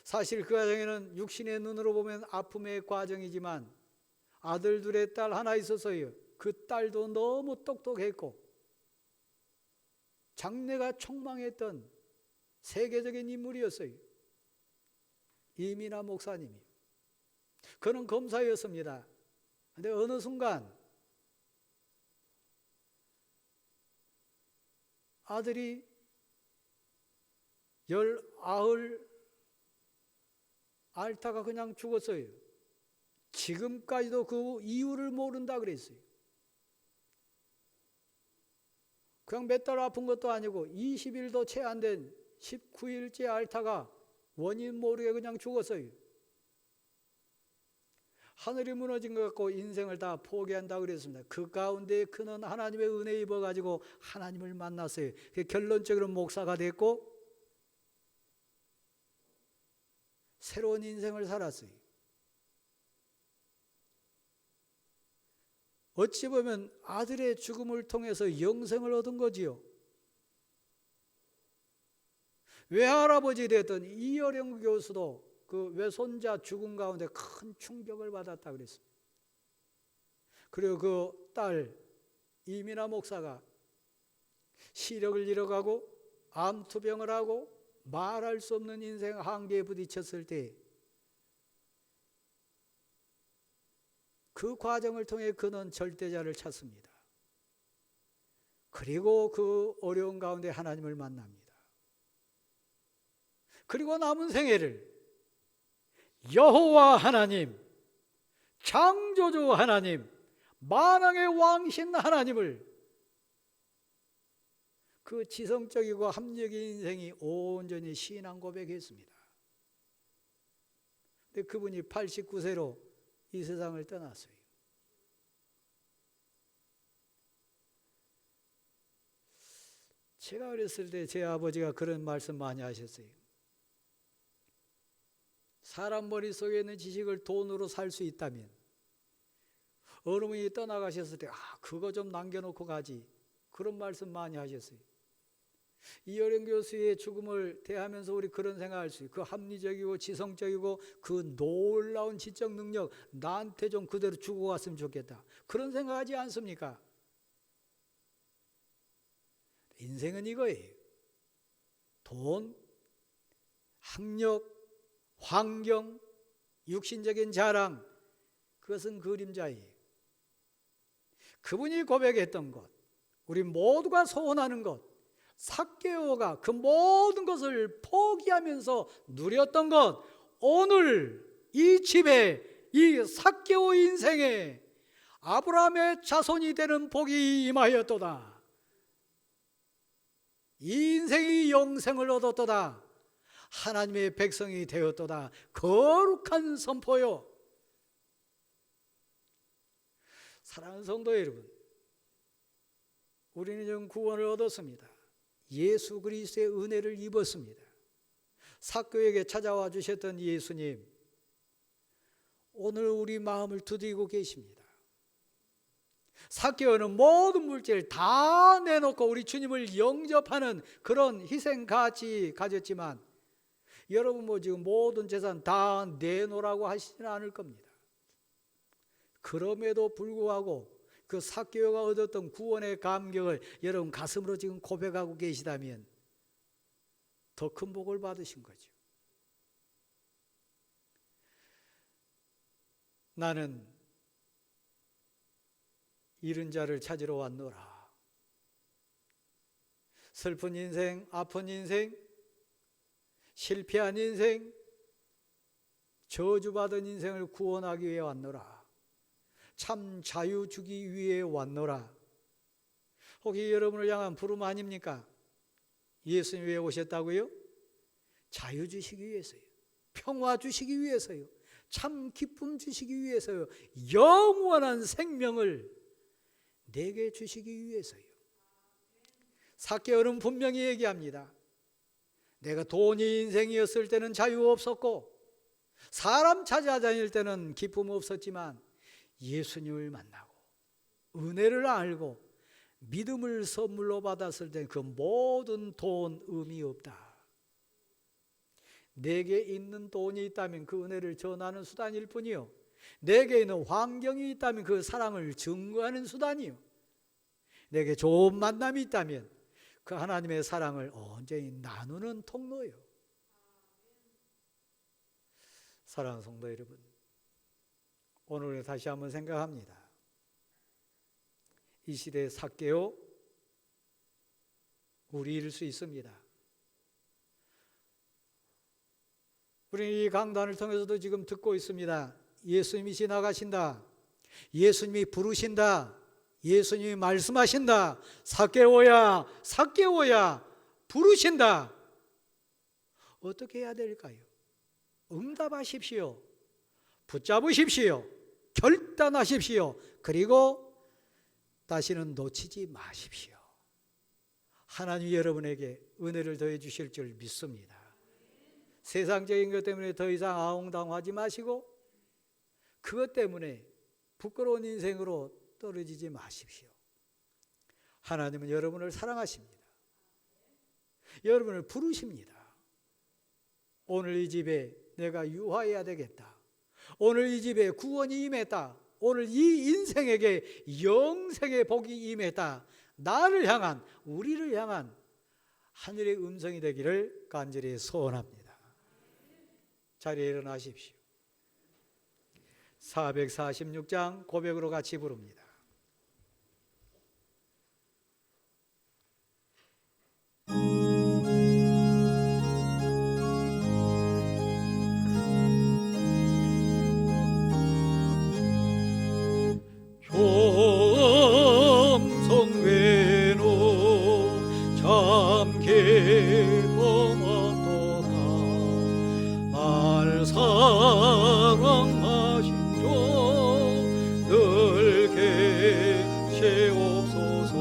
사실 그 과정에는 육신의 눈으로 보면 아픔의 과정이지만 아들 둘의 딸 하나 있었어요. 그 딸도 너무 똑똑했고 장래가 촉망했던 세계적인 인물이었어요. 이민아 목사님이. 그는 검사였습니다. 그런데 어느 순간 아들이 19 앓다가 그냥 죽었어요. 지금까지도 그 이유를 모른다 그랬어요. 그냥 몇 달 아픈 것도 아니고 20일도 채 안 된 19일째 앓다가 원인 모르게 그냥 죽었어요. 하늘이 무너진 것 같고 인생을 다 포기한다 그랬습니다. 그 가운데 그는 하나님의 은혜 입어가지고 하나님을 만났어요. 결론적으로 목사가 됐고 새로운 인생을 살았어요. 어찌 보면 아들의 죽음을 통해서 영생을 얻은 거지요. 외할아버지 됐던 이여령 교수도 그 외손자 죽음 가운데 큰 충격을 받았다 그랬습니다. 그리고 그 딸 이민아 목사가 시력을 잃어가고 암투병을 하고 말할 수 없는 인생 한계에 부딪혔을 때 그 과정을 통해 그는 절대자를 찾습니다. 그리고 그 어려운 가운데 하나님을 만납니다. 그리고 남은 생애를 여호와 하나님, 창조주 하나님, 만왕의 왕신 하나님을 그 지성적이고 합리적인 인생이 온전히 신앙 고백했습니다. 근데 그분이 89세로 이 세상을 떠났어요. 제가 어렸을 때 제 아버지가 그런 말씀 많이 하셨어요. 사람 머릿속에 있는 지식을 돈으로 살 수 있다면 어느 분이 떠나가셨을 때 그거 좀 남겨놓고 가지, 그런 말씀 많이 하셨어요. 이어령 교수의 죽음을 대하면서 우리 그런 생각할 수 있어요. 그 합리적이고 지성적이고 그 놀라운 지적 능력, 나한테 좀 그대로 주고 갔으면 좋겠다, 그런 생각하지 않습니까? 인생은 이거예요. 돈, 학력, 환경, 육신적인 자랑, 그것은 그림자예요. 그분이 고백했던 것, 우리 모두가 소원하는 것, 삭개오가 그 모든 것을 포기하면서 누렸던 것, 오늘 이 집에, 이 삭개오 인생에 아브라함의 자손이 되는 복이 임하였도다. 이 인생이 영생을 얻었도다. 하나님의 백성이 되었도다. 거룩한 선포요. 사랑하는 성도 여러분, 우리는 지금 구원을 얻었습니다. 예수 그리스도의 은혜를 입었습니다. 삭개오에게 찾아와 주셨던 예수님, 오늘 우리 마음을 두드리고 계십니다. 삭개오는 모든 물질을 다 내놓고 우리 주님을 영접하는 그런 희생가치 가졌지만, 여러분 지금 모든 재산 다 내놓으라고 하시지는 않을 겁니다. 그럼에도 불구하고 그 삭개오가 얻었던 구원의 감격을 여러분 가슴으로 지금 고백하고 계시다면 더 큰 복을 받으신 거죠. 나는 잃은 자를 찾으러 왔노라. 슬픈 인생, 아픈 인생, 실패한 인생, 저주받은 인생을 구원하기 위해 왔노라. 참 자유 주기 위해 왔노라. 혹시 여러분을 향한 부름 아닙니까? 예수님 왜 오셨다고요? 자유 주시기 위해서요. 평화 주시기 위해서요. 참 기쁨 주시기 위해서요. 영원한 생명을 내게 주시기 위해서요. 삭개오는 분명히 얘기합니다. 내가 돈이 인생이었을 때는 자유 없었고 사람 찾아다닐 때는 기쁨 없었지만 예수님을 만나고 은혜를 알고 믿음을 선물로 받았을 때 그 모든 돈 의미 없다. 내게 있는 돈이 있다면 그 은혜를 전하는 수단일 뿐이요, 내게 있는 환경이 있다면 그 사랑을 증거하는 수단이요, 내게 좋은 만남이 있다면 그 하나님의 사랑을 온전히 나누는 통로요. 사랑하는 성도 여러분, 오늘 다시 한번 생각합니다. 이 시대의 삭개오 우리일 수 있습니다. 우리는 이 강단을 통해서도 지금 듣고 있습니다. 예수님이 지나가신다, 예수님이 부르신다, 예수님이 말씀하신다, 삭개오야, 삭개오야 부르신다. 어떻게 해야 될까요? 응답하십시오. 붙잡으십시오. 결단하십시오. 그리고 다시는 놓치지 마십시오. 하나님이 여러분에게 은혜를 더해 주실 줄 믿습니다. 세상적인 것 때문에 더 이상 아웅다웅하지 마시고 그것 때문에 부끄러운 인생으로 떨어지지 마십시오. 하나님은 여러분을 사랑하십니다. 여러분을 부르십니다. 오늘 이 집에 내가 유하해야 되겠다. 오늘 이 집에 구원이 임했다. 오늘 이 인생에게 영생의 복이 임했다. 나를 향한, 우리를 향한 하늘의 음성이 되기를 간절히 소원합니다. 자리에 일어나십시오. 446장 고백으로 같이 부릅니다. 성외로 참게 범하도다. 날 사랑하신 주 늘 계시옵소서.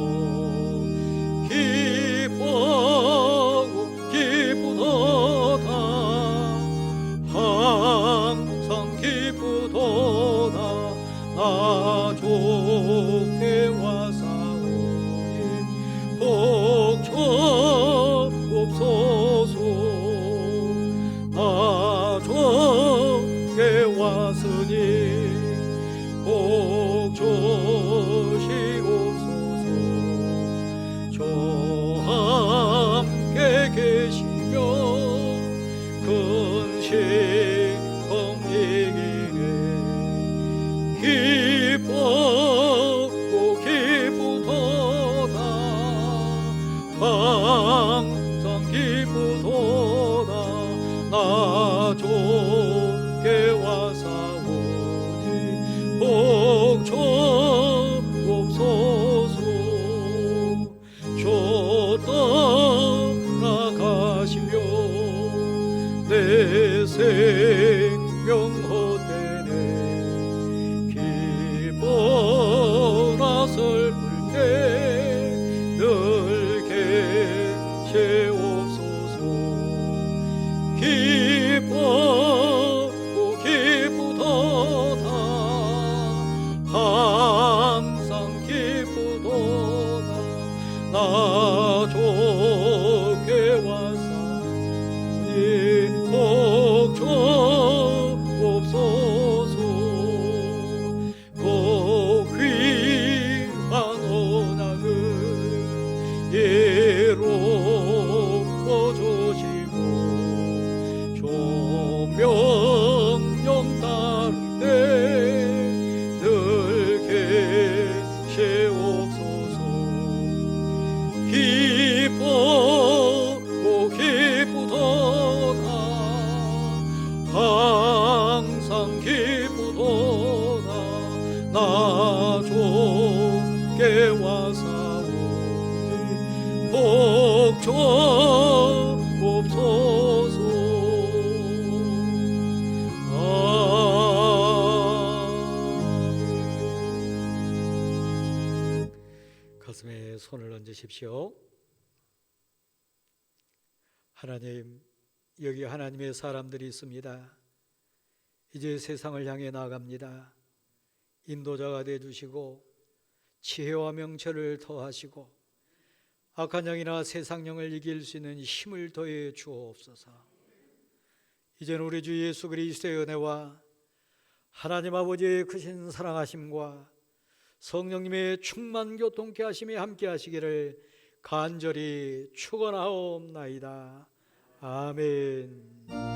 기뻐하고 기쁘도다. 항상 기쁘도다. 나 좋게 와사오니 복주옵소서. 나 좋게 왔으니 복주시옵소서. 저 함께 계시며 근심 걱정이기네. 기쁘고 기쁘도다. 항상 기쁘도다. 나 좋게 와사오니 복주옵소서. 저 떠나가시며 내 생명 헛되네. 기뻐나 슬플 때 늘 계시옵소서. 기쁘고 기쁘도다. 항상 기쁘도다. 나 좋게 왔사니 복주옵소서. 그 귀한 언약을 예롭고 주시고 조명령 따를 때 늘 계시옵소서. 기쁘고 기쁘도다. 항상 기쁘도다. 나 좋게 와사오니 복주옵소서. 아멘. 가슴에 손을 얹으십시오. 하나님, 여기 하나님의 사람들이 있습니다. 이제 세상을 향해 나아갑니다. 인도자가 되어주시고 지혜와 명철을 더하시고 악한 영이나 세상 영을 이길 수 있는 힘을 더해 주옵소서. 이제는 우리 주 예수 그리스도의 은혜와 하나님 아버지의 크신 사랑하심과 성령님의 충만 교통케 하심에 함께 하시기를 간절히 축원하옵나이다. 아멘.